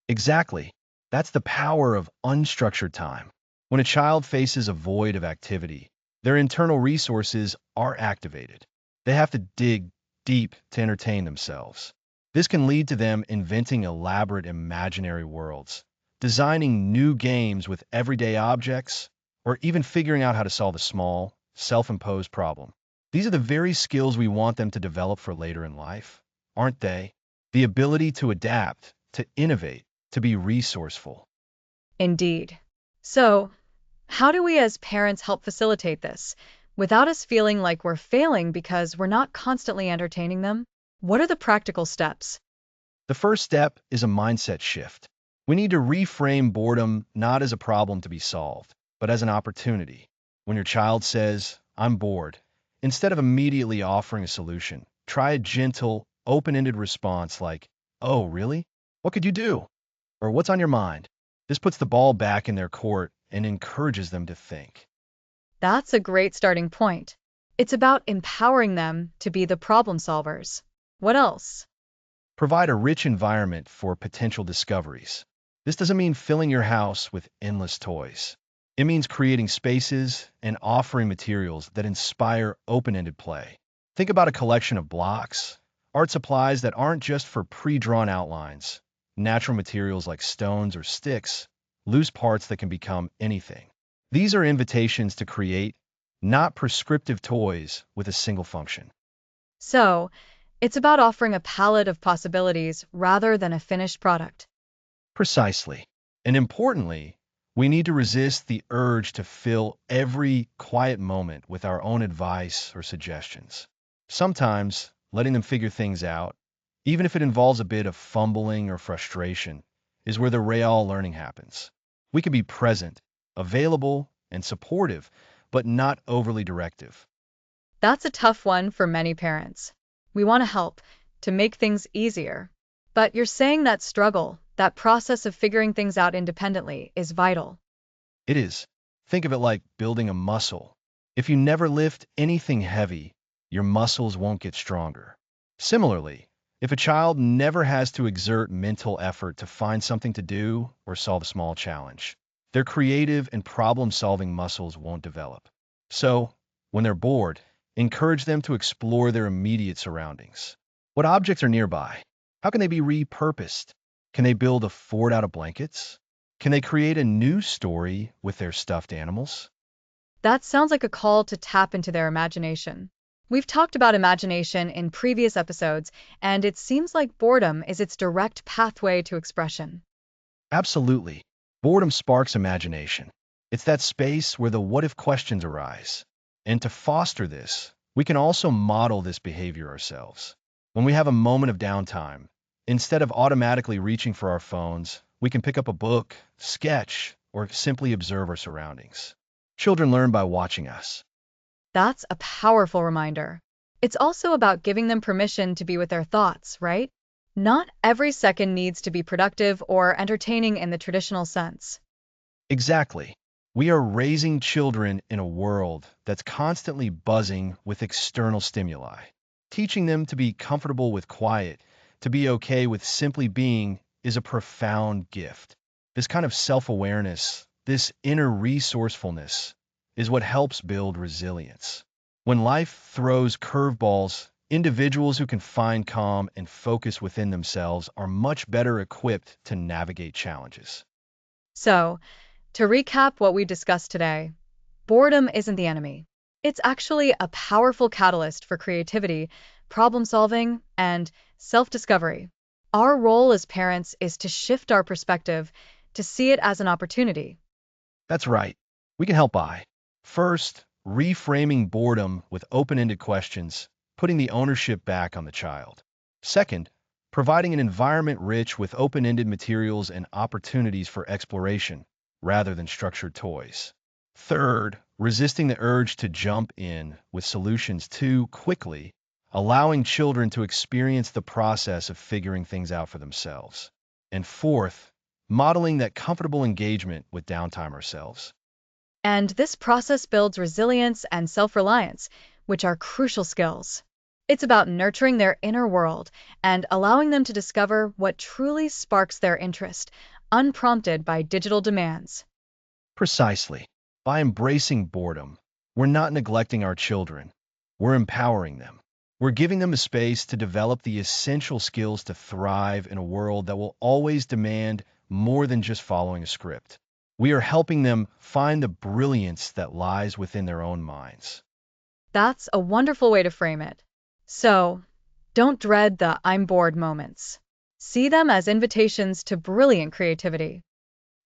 A: Exactly. That's the power of unstructured time. When a child faces a void of activity, their internal resources are activated. They have to dig deep to entertain themselves. This can lead to them inventing elaborate imaginary worlds, designing new games with everyday objects, or even figuring out how to solve a small, self-imposed problem. These are the very skills we want them to develop for later in life, aren't they? The ability to adapt, to innovate, to be resourceful.
B: Indeed. So, how do we as parents help facilitate this without us feeling like we're failing because we're not constantly entertaining them? What are the practical steps?
A: The first step is a mindset shift. We need to reframe boredom not as a problem to be solved, but as an opportunity. When your child says, I'm bored, instead of immediately offering a solution, try a gentle, open-ended response like, oh, really? What could you do? Or what's on your mind? This puts the ball back in their court and encourages them to think.
B: That's a great starting point. It's about empowering them to be the problem solvers. What else?
A: Provide a rich environment for potential discoveries. This doesn't mean filling your house with endless toys. It means creating spaces and offering materials that inspire open-ended play. Think about a collection of blocks, art supplies that aren't just for pre-drawn outlines, natural materials like stones or sticks, loose parts that can become anything. These are invitations to create, not prescriptive toys with a single function.
B: So, it's about offering a palette of possibilities rather than a finished product.
A: Precisely. And importantly, we need to resist the urge to fill every quiet moment with our own advice or suggestions. Sometimes, letting them figure things out, even if it involves a bit of fumbling or frustration, is where the real learning happens. We can be present, available, and supportive, but not overly directive.
B: That's a tough one for many parents. We want to help, to make things easier. But you're saying that struggle, that process of figuring things out independently, is vital.
A: It is. Think of it like building a muscle. If you never lift anything heavy, your muscles won't get stronger. Similarly, if a child never has to exert mental effort to find something to do or solve a small challenge, their creative and problem-solving muscles won't develop. So, when they're bored, encourage them to explore their immediate surroundings. What objects are nearby? How can they be repurposed? Can they build a fort out of blankets? Can they create a new story with their stuffed animals?
B: That sounds like a call to tap into their imagination. We've talked about imagination in previous episodes, and it seems like boredom is its direct pathway to expression.
A: Absolutely. Boredom sparks imagination. It's that space where the what-if questions arise. And to foster this, we can also model this behavior ourselves. When we have a moment of downtime, instead of automatically reaching for our phones, we can pick up a book, sketch, or simply observe our surroundings. Children learn by watching us.
B: That's a powerful reminder. It's also about giving them permission to be with their thoughts, right? Not every second needs to be productive or entertaining in the traditional sense.
A: Exactly. We are raising children in a world that's constantly buzzing with external stimuli. Teaching them to be comfortable with quiet, to be okay with simply being, is a profound gift. This kind of self-awareness, this inner resourcefulness, is what helps build resilience. When life throws curveballs, individuals who can find calm and focus within themselves are much better equipped to navigate challenges.
B: So, to recap what we discussed today, boredom isn't the enemy. It's actually a powerful catalyst for creativity, problem solving, and self discovery. Our role as parents is to shift our perspective, to see it as an opportunity.
A: That's right. We can help by first, reframing boredom with open-ended questions, putting the ownership back on the child. Second, providing an environment rich with open-ended materials and opportunities for exploration rather than structured toys. Third, resisting the urge to jump in with solutions too quickly, allowing children to experience the process of figuring things out for themselves. And fourth, modeling that comfortable engagement with downtime ourselves.
B: And this process builds resilience and self reliance, which are crucial skills. It's about nurturing their inner world and allowing them to discover what truly sparks their interest, unprompted by digital demands.
A: Precisely. By embracing boredom, we're not neglecting our children. We're empowering them. We're giving them a space to develop the essential skills to thrive in a world that will always demand more than just following a script. We are helping them find the brilliance that lies within their own minds.
B: That's a wonderful way to frame it. So, don't dread the I'm bored moments. See them as invitations to brilliant creativity.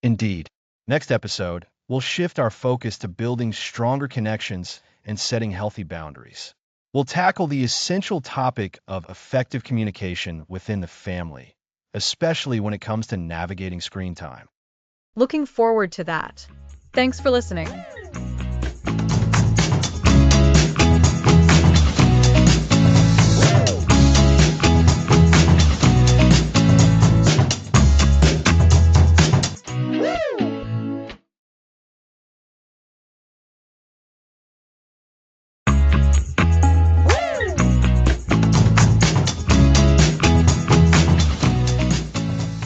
A: Indeed. Next episode, we'll shift our focus to building stronger connections and setting healthy boundaries. We'll tackle the essential topic of effective communication within the family, especially when it comes to navigating screen time.
B: Looking forward to that. Thanks for listening.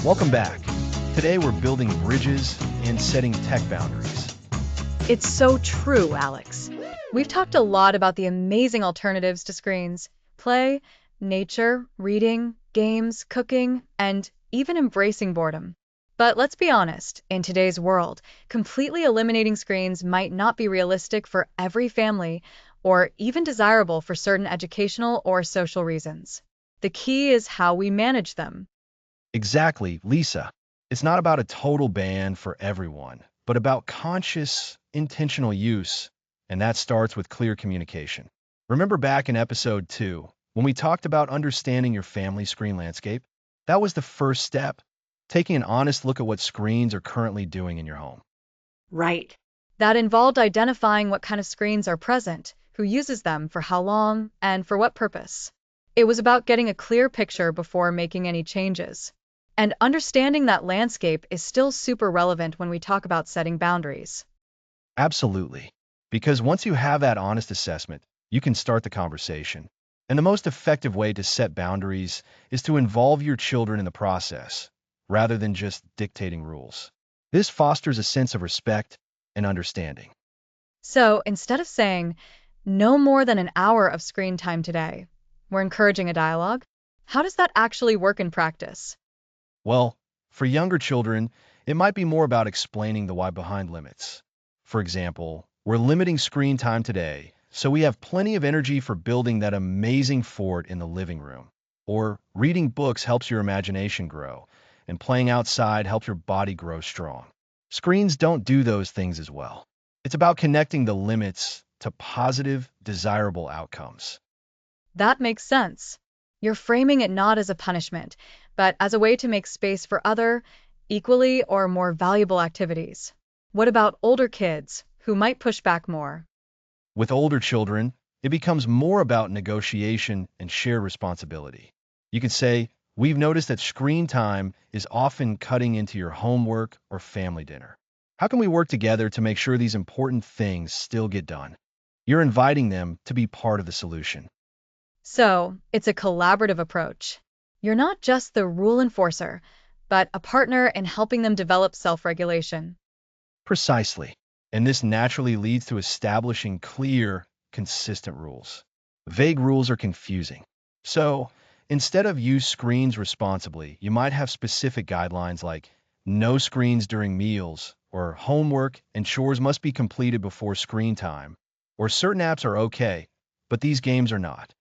A: Welcome back. Today we're building bridges and setting tech boundaries.
B: It's so true, Alex. We've talked a lot about the amazing alternatives to screens: play, nature, reading, games, cooking, and even embracing boredom. But let's be honest, in today's world, completely eliminating screens might not be realistic for every family or even desirable for certain educational or social reasons. The key is how we manage them.
A: Exactly, Lisa. It's not about a total ban for everyone, but about conscious, intentional use, and that starts with clear communication. Remember back in episode 2, when we talked about understanding your family screen landscape? That was the first step, taking an honest look at what screens are currently doing in your home.
B: Right. That involved identifying what kind of screens are present, who uses them for how long, and for what purpose. It was about getting a clear picture before making any changes. And understanding that landscape is still super relevant when we talk about setting boundaries.
A: Absolutely. Because once you have that honest assessment, you can start the conversation. And the most effective way to set boundaries is to involve your children in the process, rather than just dictating rules. This fosters a sense of respect and understanding.
B: So instead of saying, no more than an hour of screen time today, we're encouraging a dialogue. How does that actually work in practice?
A: Well, for younger children, it might be more about explaining the why behind limits. For example, we're limiting screen time today, so we have plenty of energy for building that amazing fort in the living room. Or reading books helps your imagination grow, and playing outside helps your body grow strong. Screens don't do those things as well. It's about connecting the limits to positive, desirable outcomes.
B: That makes sense. You're framing it not as a punishment, but as a way to make space for other, equally or more valuable activities. What about older kids who might push back more?
A: With older children, it becomes more about negotiation and shared responsibility. You can say, we've noticed that screen time is often cutting into your homework or family dinner. How can we work together to make sure these important things still get done? You're inviting them to be part of the solution.
B: So, it's a collaborative approach. You're not just the rule enforcer, but a partner in helping them develop self-regulation.
A: Precisely. And this naturally leads to establishing clear, consistent rules. Vague rules are confusing. So, instead of use screens responsibly, you might have specific guidelines like no screens during meals, or homework and chores must be completed before screen time, or certain apps are okay, but these games are not.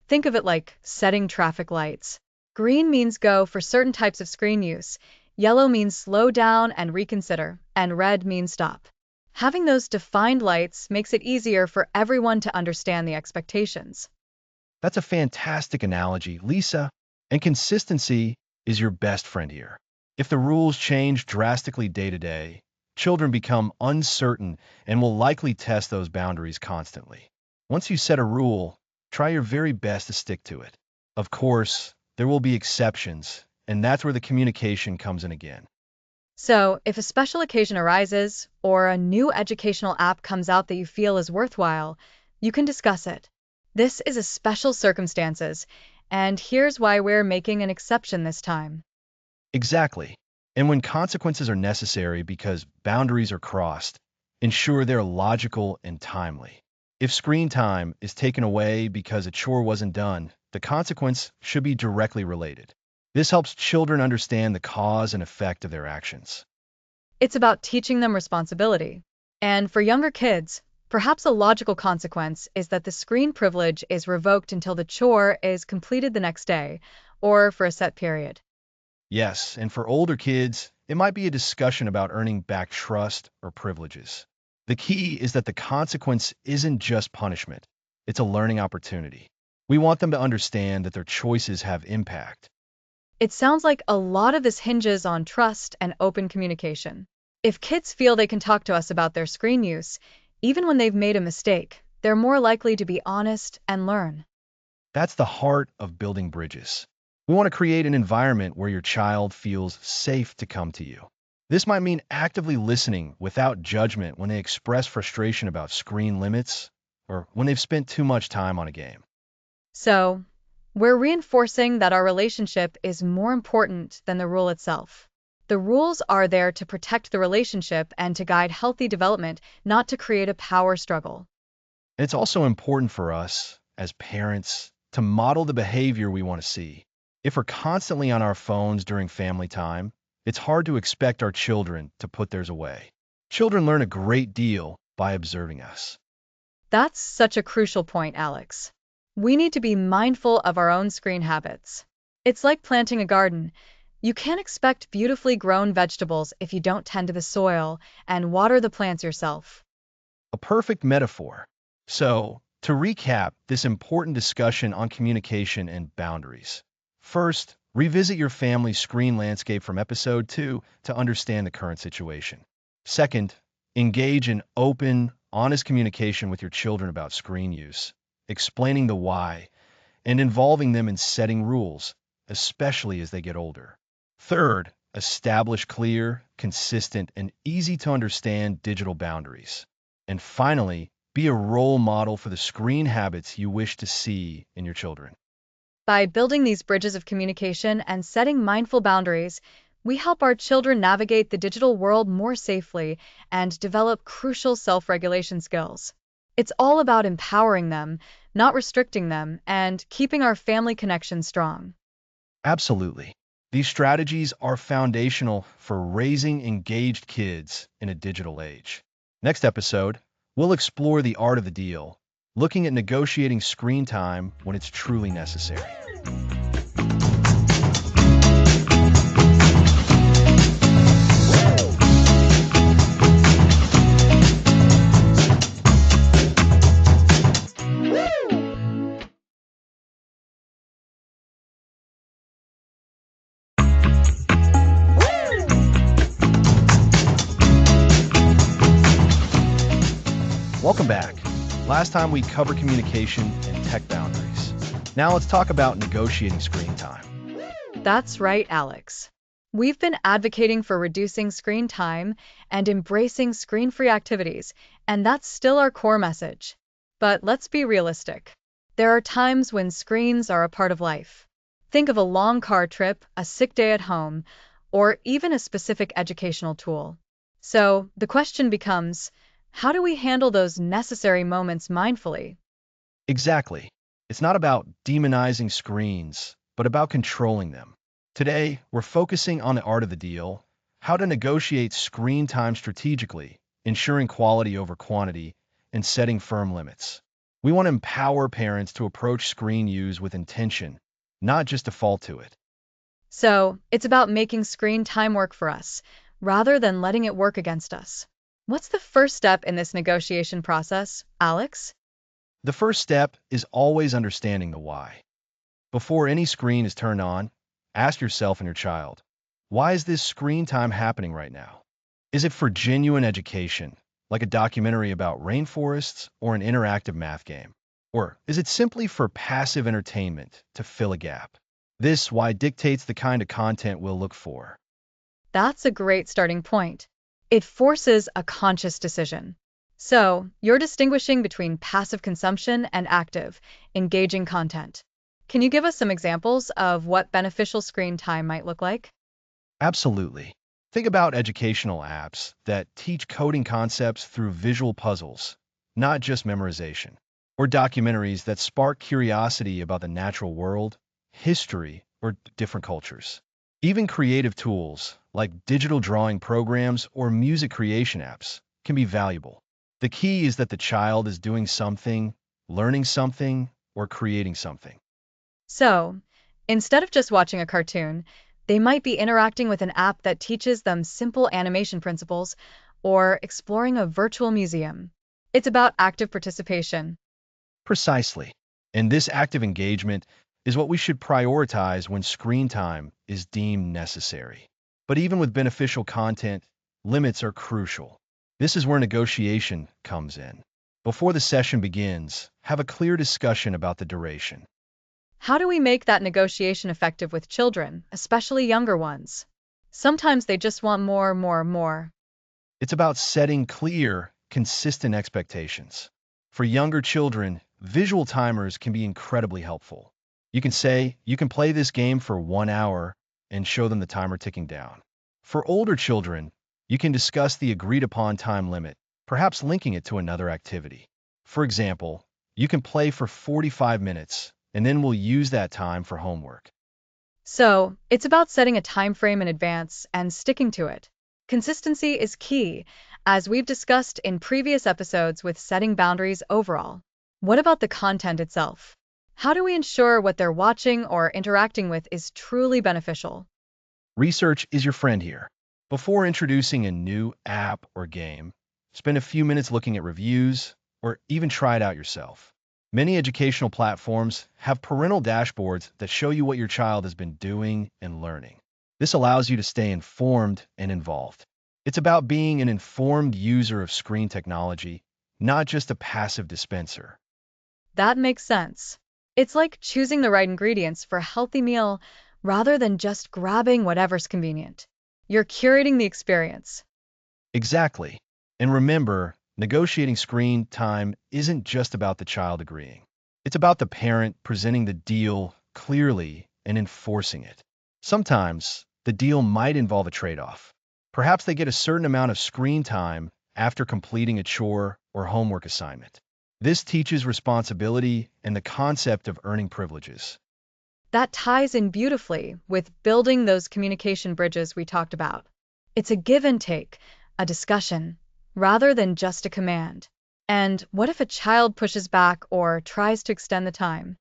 B: Think of it like setting traffic lights. Green means go for certain types of screen use, yellow means slow down and reconsider, and red means stop. Having those defined lights makes it easier for everyone to understand the expectations.
A: That's a fantastic analogy, Lisa. And consistency is your best friend here. If the rules change drastically day to day, children become uncertain and will likely test those boundaries constantly. Once you set a rule, try your very best to stick to it. Of course, there will be exceptions, and that's where the communication comes in again.
B: So, if a special occasion arises, or a new educational app comes out that you feel is worthwhile, you can discuss it. This is a special circumstances, and here's why we're making an exception this time.
A: Exactly. And when consequences are necessary because boundaries are crossed, ensure they're logical and timely. If screen time is taken away because a chore wasn't done, the consequence should be directly related. This helps children understand the cause and effect of their actions.
B: It's about teaching them responsibility. And for younger kids, perhaps a logical consequence is that the screen privilege is revoked until the chore is completed the next day, or for a set period.
A: Yes, and for older kids, it might be a discussion about earning back trust or privileges. The key is that the consequence isn't just punishment, it's a learning opportunity. We want them to understand that their choices have impact.
B: It sounds like a lot of this hinges on trust and open communication. If kids feel they can talk to us about their screen use, even when they've made a mistake, they're more likely to be honest and learn.
A: That's the heart of building bridges. We want to create an environment where your child feels safe to come to you. This might mean actively listening without judgment when they express frustration about screen limits or when they've spent too much time on a game.
B: So, we're reinforcing that our relationship is more important than the rule itself. The rules are there to protect the relationship and to guide healthy development, not to create a power struggle.
A: It's also important for us, as parents, to model the behavior we want to see. If we're constantly on our phones during family time, it's hard to expect our children to put theirs away. Children learn a great deal by observing us.
B: That's such a crucial point, Alex. We need to be mindful of our own screen habits. It's like planting a garden. You can't expect beautifully grown vegetables if you don't tend to the soil and water the plants yourself.
A: A perfect metaphor. So, to recap this important discussion on communication and boundaries. First, revisit your family's screen landscape from episode 2 to understand the current situation. Second, engage in open, honest communication with your children about screen use, explaining the why, and involving them in setting rules, especially as they get older. Third, establish clear, consistent, and easy to understand digital boundaries. And finally, be a role model for the screen habits you wish to see in your children.
B: By building these bridges of communication and setting mindful boundaries, we help our children navigate the digital world more safely and develop crucial self-regulation skills. It's all about empowering them, not restricting them, and keeping our family connection strong.
A: Absolutely. These strategies are foundational for raising engaged kids in a digital age. Next episode, we'll explore the art of the deal, looking at negotiating screen time when it's truly necessary. Welcome back. Last time we covered communication and tech boundaries. Now let's talk about negotiating screen time.
B: That's right, Alex. We've been advocating for reducing screen time and embracing screen-free activities, and that's still our core message. But let's be realistic. There are times when screens are a part of life. Think of a long car trip, a sick day at home, or even a specific educational tool. So the question becomes, how do we handle those necessary moments mindfully?
A: Exactly. It's not about demonizing screens, but about controlling them. Today, we're focusing on the art of the deal, how to negotiate screen time strategically, ensuring quality over quantity, and setting firm limits. We want to empower parents to approach screen use with intention, not just default to it.
B: So it's about making screen time work for us, rather than letting it work against us. What's the first step in this negotiation process, Alex?
A: The first step is always understanding the why. Before any screen is turned on, ask yourself and your child, why is this screen time happening right now? Is it for genuine education, like a documentary about rainforests or an interactive math game? Or is it simply for passive entertainment to fill a gap? This why dictates the kind of content we'll look for.
B: That's a great starting point. It forces a conscious decision. So, you're distinguishing between passive consumption and active, engaging content. Can you give us some examples of what beneficial screen time might look like?
A: Absolutely. Think about educational apps that teach coding concepts through visual puzzles, not just memorization, or documentaries that spark curiosity about the natural world, history, or different cultures. Even creative tools like digital drawing programs or music creation apps can be valuable. The key is that the child is doing something, learning something, or creating something.
B: So, instead of just watching a cartoon, they might be interacting with an app that teaches them simple animation principles or exploring a virtual museum. It's about active participation.
A: Precisely. And this active engagement is what we should prioritize when screen time is deemed necessary. But even with beneficial content, limits are crucial. This is where negotiation comes in. Before the session begins, have a clear discussion about the duration.
B: How do we make that negotiation effective with children, especially younger ones? Sometimes they just want more, more, more.
A: It's about setting clear, consistent expectations. For younger children, visual timers can be incredibly helpful. You can say, you can play this game for 1 hour and show them the timer ticking down. For older children, you can discuss the agreed upon time limit, perhaps linking it to another activity. For example, you can play for 45 minutes and then we'll use that time for homework.
B: So, it's about setting a time frame in advance and sticking to it. Consistency is key, as we've discussed in previous episodes with setting boundaries overall. What about the content itself? How do we ensure what they're watching or interacting with is truly beneficial?
A: Research is your friend here. Before introducing a new app or game, spend a few minutes looking at reviews or even try it out yourself. Many educational platforms have parental dashboards that show you what your child has been doing and learning. This allows you to stay informed and involved. It's about being an informed user of screen technology, not just a passive dispenser.
B: That makes sense. It's like choosing the right ingredients for a healthy meal rather than just grabbing whatever's convenient. You're curating the experience.
A: Exactly. And remember, negotiating screen time isn't just about the child agreeing. It's about the parent presenting the deal clearly and enforcing it. Sometimes, the deal might involve a trade-off. Perhaps they get a certain amount of screen time after completing a chore or homework assignment. This teaches responsibility and the concept of earning privileges.
B: That ties in beautifully with building those communication bridges we talked about. It's a give and take, a discussion, rather than just a command. And what if a child pushes back or tries to extend the time?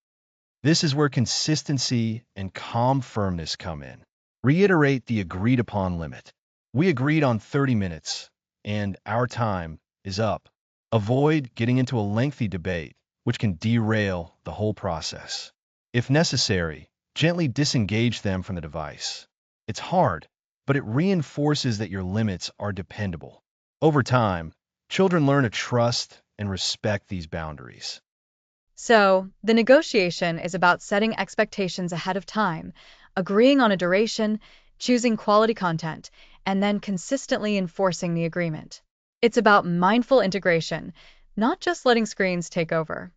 A: This is where consistency and calm firmness come in. Reiterate the agreed upon limit. We agreed on 30 minutes, and our time is up. Avoid getting into a lengthy debate, which can derail the whole process. If necessary, gently disengage them from the device. It's hard, but it reinforces that your limits are dependable. Over time, children learn to trust and respect these boundaries.
B: So, the negotiation is about setting expectations ahead of time, agreeing on a duration, choosing quality content, and then consistently enforcing the agreement. It's about mindful integration, not just letting screens take over.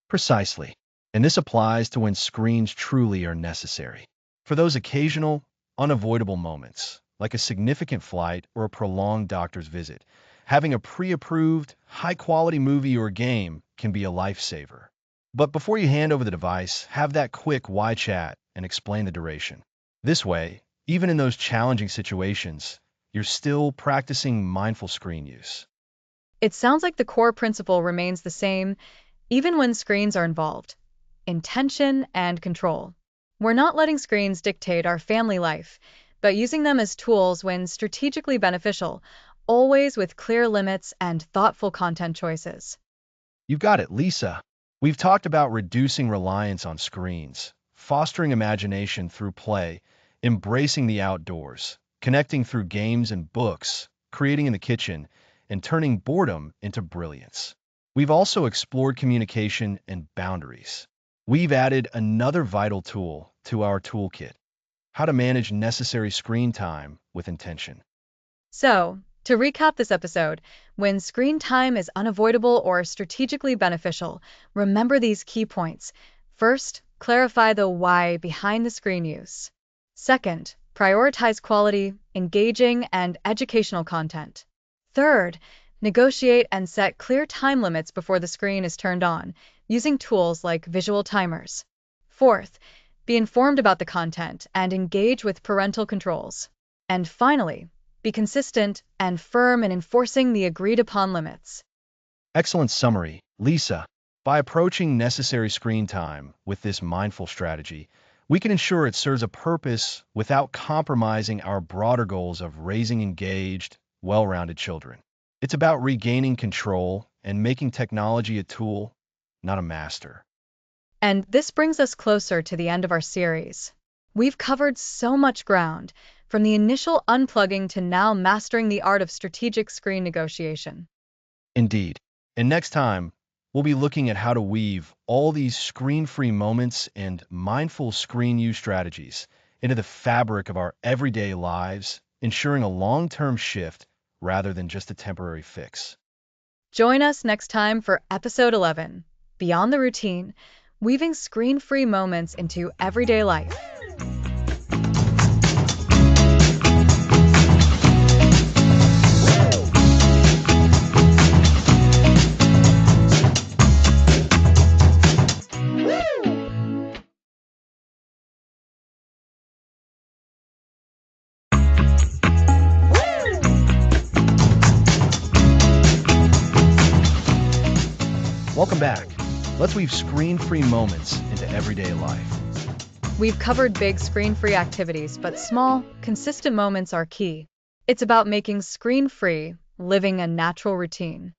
A: Precisely. And this applies to when screens truly are necessary. For those occasional, unavoidable moments, like a significant flight or a prolonged doctor's visit, having a pre-approved, high-quality movie or game can be a lifesaver. But before you hand over the device, have that quick why chat and explain the duration. This way, even in those challenging situations, you're still practicing mindful screen use.
B: It sounds like the core principle remains the same, even when screens are involved: intention and control. We're not letting screens dictate our family life, but using them as tools when strategically beneficial, always with clear limits and thoughtful content choices.
A: You've got it, Lisa. We've talked about reducing reliance on screens, fostering imagination through play, embracing the outdoors, connecting through games and books, creating in the kitchen, and turning boredom into brilliance. We've also explored communication and boundaries. We've added another vital tool to our toolkit: how to manage necessary screen time with intention.
B: So, to recap this episode, when screen time is unavoidable or strategically beneficial, remember these key points. First, clarify the why behind the screen use. Second, Prioritize quality, engaging, and educational content. Third, negotiate and set clear time limits before the screen is turned on, using tools like visual timers. Fourth, be informed about the content and engage with parental controls. And finally, be consistent and firm in enforcing the agreed upon limits.
A: Excellent summary, Lisa. By approaching necessary screen time with this mindful strategy, we can ensure it serves a purpose without compromising our broader goals of raising engaged, well-rounded children. It's about regaining control and making technology a tool, not a master.
B: And this brings us closer to the end of our series. We've covered so much ground, from the initial unplugging to now mastering the art of strategic screen negotiation.
A: Indeed. And next time, we'll be looking at how to weave all these screen-free moments and mindful screen use strategies into the fabric of our everyday lives, ensuring a long-term shift rather than just a temporary fix.
B: Join us next time for episode 11, Beyond the Routine, weaving screen-free moments into everyday life.
A: Welcome back. Let's weave screen-free moments into everyday life.
B: We've covered big screen-free activities, but small, consistent moments are key. It's about making screen-free, living a natural routine.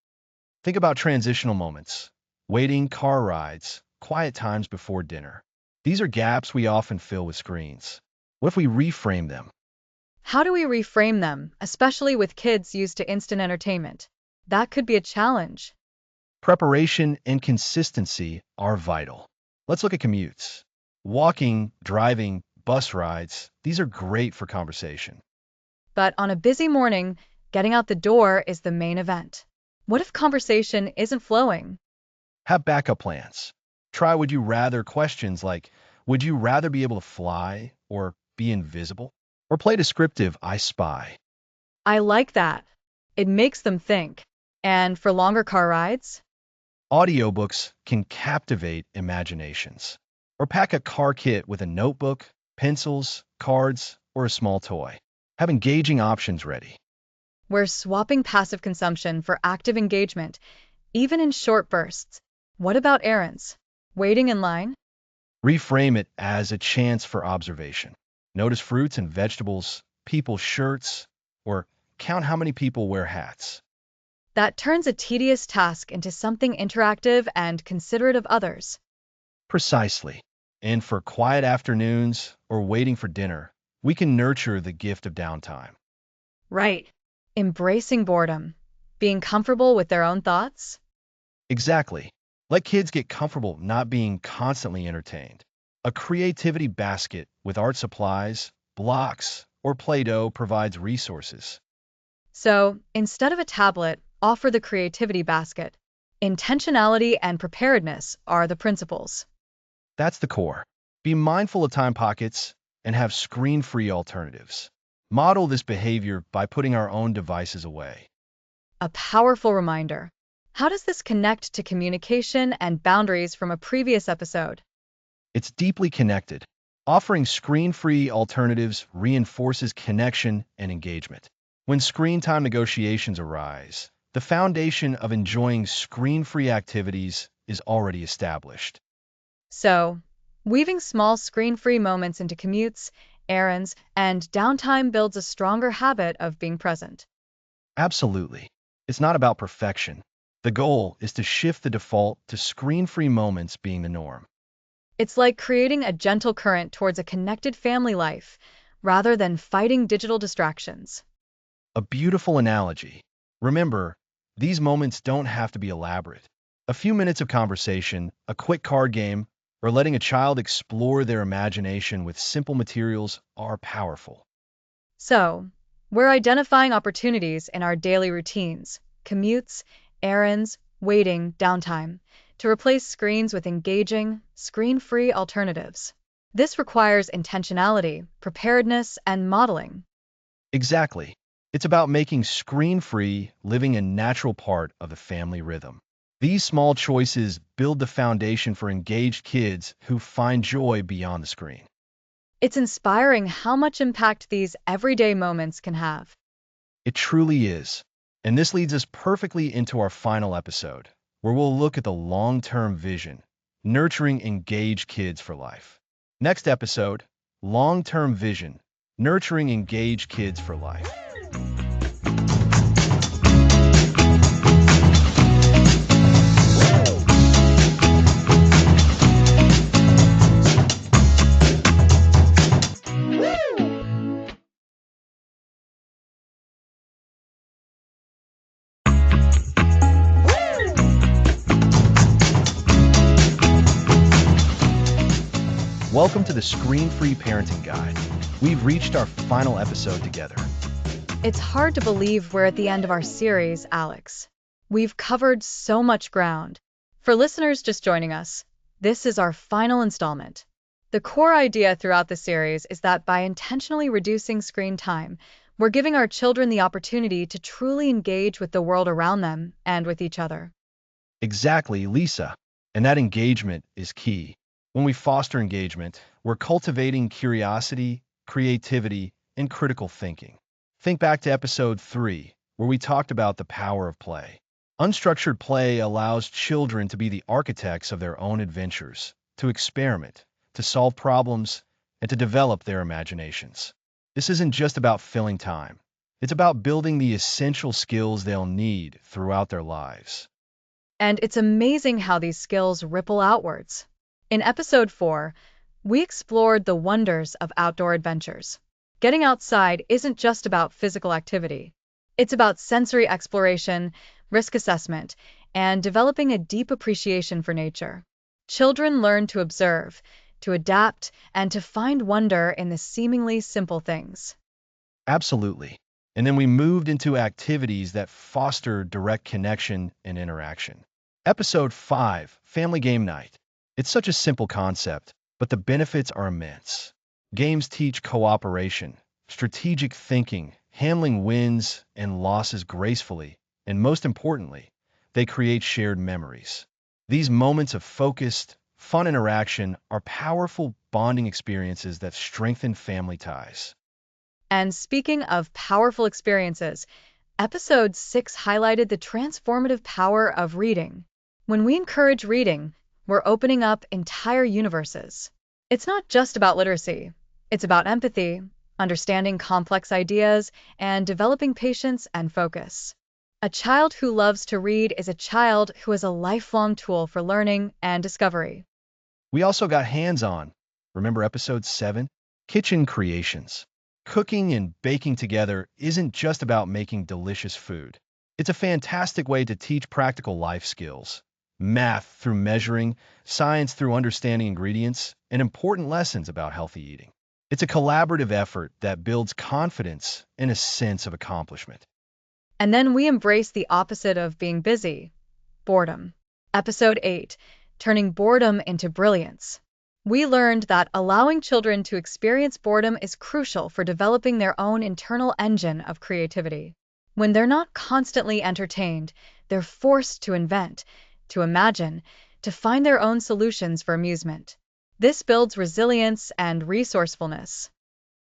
A: Think about transitional moments, waiting car rides, quiet times before dinner. These are gaps we often fill with screens. What if we reframe them?
B: How do we reframe them, especially with kids used to instant entertainment? That could be a challenge.
A: Preparation and consistency are vital. Let's look at commutes. Walking, driving, bus rides, these are great for conversation.
B: But on a busy morning, getting out the door is the main event. What if conversation isn't flowing?
A: Have backup plans. Try would you rather questions like, would you rather be able to fly or be invisible? Or play descriptive I spy.
B: I like that. It makes them think. And for longer car rides?
A: Audiobooks can captivate imaginations. Or pack a car kit with a notebook, pencils, cards, or a small toy. Have engaging options ready.
B: We're swapping passive consumption for active engagement, even in short bursts. What about errands? Waiting in line?
A: Reframe it as a chance for observation. Notice fruits and vegetables, people's shirts, or count how many people wear hats.
B: That turns a tedious task into something interactive and considerate of others.
A: Precisely. And for quiet afternoons or waiting for dinner, we can nurture the gift of downtime.
B: Right. Embracing boredom. Being comfortable with their own thoughts?
A: Exactly. Let kids get comfortable not being constantly entertained. A creativity basket with art supplies, blocks, or Play-Doh provides resources.
B: So, instead of a tablet, offer the creativity basket. Intentionality and preparedness are the principles.
A: That's the core. Be mindful of time pockets and have screen-free alternatives. Model this behavior by putting our own devices away.
B: A powerful reminder. How does this connect to communication and boundaries from a previous episode?
A: It's deeply connected. Offering screen-free alternatives reinforces connection and engagement. When screen time negotiations arise, the foundation of enjoying screen-free activities is already established.
B: So, weaving small screen-free moments into commutes, errands, and downtime builds a stronger habit of being present.
A: Absolutely. It's not about perfection. The goal is to shift the default to screen-free moments being the norm.
B: It's like creating a gentle current towards a connected family life, rather than fighting digital distractions.
A: A beautiful analogy. Remember, these moments don't have to be elaborate. A few minutes of conversation, a quick card game, or letting a child explore their imagination with simple materials are powerful.
B: So, we're identifying opportunities in our daily routines, commutes, errands, waiting, downtime, to replace screens with engaging, screen-free alternatives. This requires intentionality, preparedness, and modeling.
A: Exactly. It's about making screen-free living a natural part of the family rhythm. These small choices build the foundation for engaged kids who find joy beyond the screen.
B: It's inspiring how much impact these everyday moments can have.
A: It truly is. And this leads us perfectly into our final episode, where we'll look at the long-term vision, nurturing engaged kids for life. Next episode, long-term vision, nurturing engaged kids for life. Welcome to the Screen-Free Parenting Guide. We've reached our final episode together.
B: It's hard to believe we're at the end of our series, Alex. We've covered so much ground. For listeners just joining us, this is our final installment. The core idea throughout the series is that by intentionally reducing screen time, we're giving our children the opportunity to truly engage with the world around them and with each other.
A: Exactly, Lisa. And that engagement is key. When we foster engagement, we're cultivating curiosity, creativity, and critical thinking. Think back to episode 3, where we talked about the power of play. Unstructured play allows children to be the architects of their own adventures, to experiment, to solve problems, and to develop their imaginations. This isn't just about filling time. It's about building the essential skills they'll need throughout their lives.
B: And it's amazing how these skills ripple outwards. In episode 4, we explored the wonders of outdoor adventures. Getting outside isn't just about physical activity. It's about sensory exploration, risk assessment, and developing a deep appreciation for nature. Children learn to observe, to adapt, and to find wonder in the seemingly simple things.
A: Absolutely. And then we moved into activities that foster direct connection and interaction. Episode 5, Family Game Night. It's such a simple concept, but the benefits are immense. Games teach cooperation, strategic thinking, handling wins and losses gracefully, and most importantly, they create shared memories. These moments of focused, fun interaction are powerful bonding experiences that strengthen family ties.
B: And speaking of powerful experiences, episode 6 highlighted the transformative power of reading. When we encourage reading, we're opening up entire universes. It's not just about literacy. It's about empathy, understanding complex ideas, and developing patience and focus. A child who loves to read is a child who is a lifelong tool for learning and discovery.
A: We also got hands-on. Remember episode 7? Kitchen creations. Cooking and baking together isn't just about making delicious food. It's a fantastic way to teach practical life skills. Math through measuring, science through understanding ingredients, and important lessons about healthy eating. It's a collaborative effort that builds confidence and a sense of accomplishment.
B: And then we embrace the opposite of being busy, boredom. Episode 8, Turning Boredom into Brilliance. We learned that allowing children to experience boredom is crucial for developing their own internal engine of creativity. When they're not constantly entertained, they're forced to invent, to imagine, to find their own solutions for amusement. This builds resilience and resourcefulness.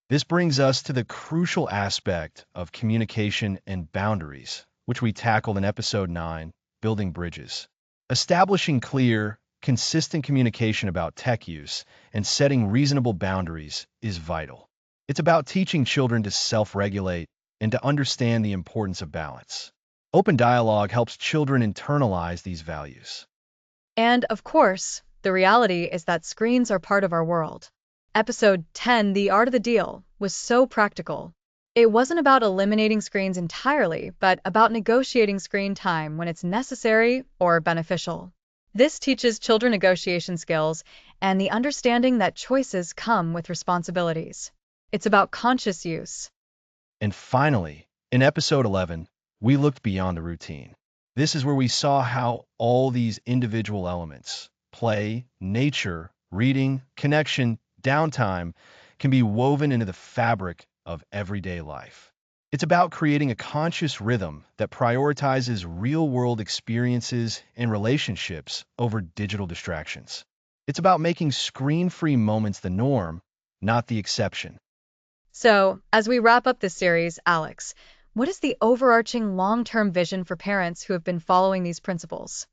A: This brings us to the crucial aspect of communication and boundaries, which we tackled in episode 9, Building Bridges. Establishing clear, consistent communication about tech use and setting reasonable boundaries is vital. It's about teaching children to self-regulate and to understand the importance of balance. Open dialogue helps children internalize these values.
B: And, of course, the reality is that screens are part of our world. Episode 10, The Art of the Deal, was so practical. It wasn't about eliminating screens entirely, but about negotiating screen time when it's necessary or beneficial. This teaches children negotiation skills and the understanding that choices come with responsibilities. It's about conscious use.
A: And finally, in episode 11, we looked beyond the routine. This is where we saw how all these individual elements, play, nature, reading, connection, Downtime can be woven into the fabric of everyday life. It's about creating a conscious rhythm that prioritizes real-world experiences and relationships over digital distractions. It's about making screen-free moments the norm, not the exception.
B: So, as we wrap up this series, Alex, what is the overarching long-term vision for parents who have been following these principles?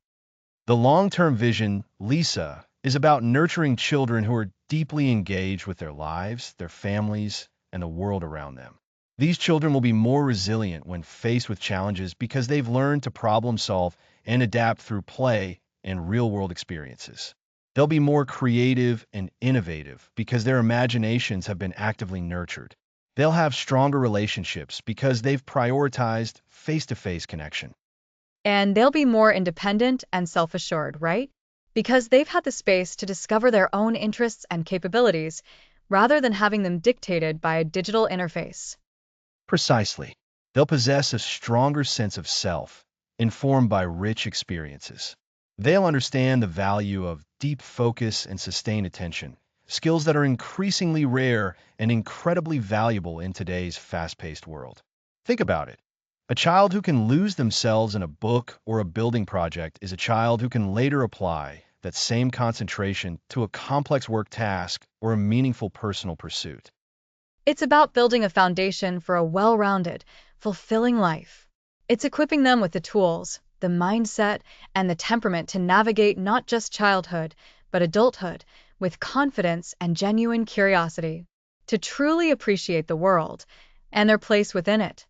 A: The long-term vision, Lisa, is about nurturing children who are deeply engaged with their lives, their families, and the world around them. These children will be more resilient when faced with challenges because they've learned to problem solve and adapt through play and real-world experiences. They'll be more creative and innovative because their imaginations have been actively nurtured. They'll have stronger relationships because they've prioritized face-to-face connection.
B: And they'll be more independent and self-assured, right? Because they've had the space to discover their own interests and capabilities rather than having them dictated by a digital interface.
A: Precisely. They'll possess a stronger sense of self, informed by rich experiences. They'll understand the value of deep focus and sustained attention, skills that are increasingly rare and incredibly valuable in today's fast-paced world. Think about it. A child who can lose themselves in a book or a building project is a child who can later apply that same concentration to a complex work task or a meaningful personal pursuit.
B: It's about building a foundation for a well-rounded, fulfilling life. It's equipping them with the tools, the mindset, and the temperament to navigate not just childhood, but adulthood with confidence and genuine curiosity, to truly appreciate the world and their place within it.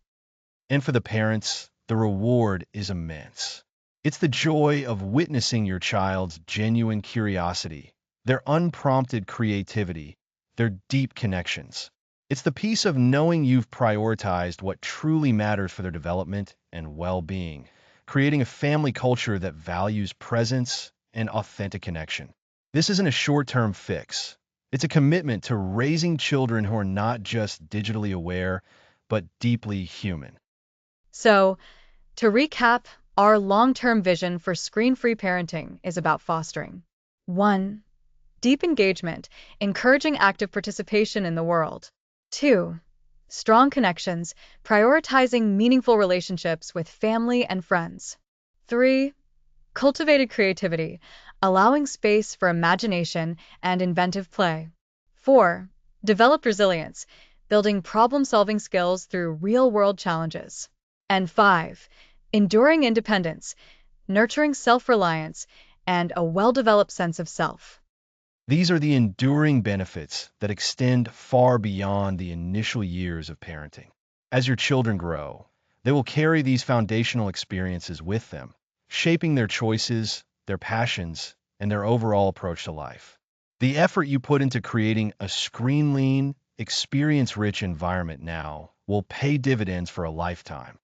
A: And for the parents, the reward is immense. It's the joy of witnessing your child's genuine curiosity, their unprompted creativity, their deep connections. It's the peace of knowing you've prioritized what truly matters for their development and well-being, creating a family culture that values presence and authentic connection. This isn't a short-term fix. It's a commitment to raising children who are not just digitally aware, but deeply human.
B: So, to recap, our long-term vision for screen-free parenting is about fostering 1. Deep engagement, encouraging active participation in the world. 2. Strong connections, prioritizing meaningful relationships with family and friends. 3. Cultivated creativity, allowing space for imagination and inventive play. 4. Developed resilience, building problem-solving skills through real-world challenges. And 5. Enduring independence, nurturing self-reliance, and a well-developed sense of self.
A: These are the enduring benefits that extend far beyond the initial years of parenting. As your children grow, they will carry these foundational experiences with them, shaping their choices, their passions, and their overall approach to life. The effort you put into creating a screen-lean, experience-rich environment now will pay dividends for a lifetime.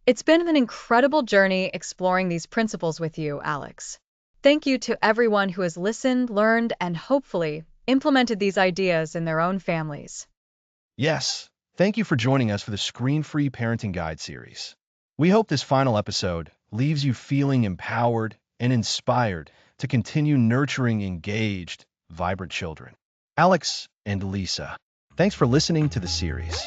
B: It's been an incredible journey exploring these principles with you, Alex. Thank you to everyone who has listened, learned, and hopefully implemented these ideas in their own families.
A: Yes, thank you for joining us for the Screen-Free Parenting Guide series. We hope this final episode leaves you feeling empowered and inspired to continue nurturing engaged, vibrant children. Alex and Lisa, thanks for listening to the series.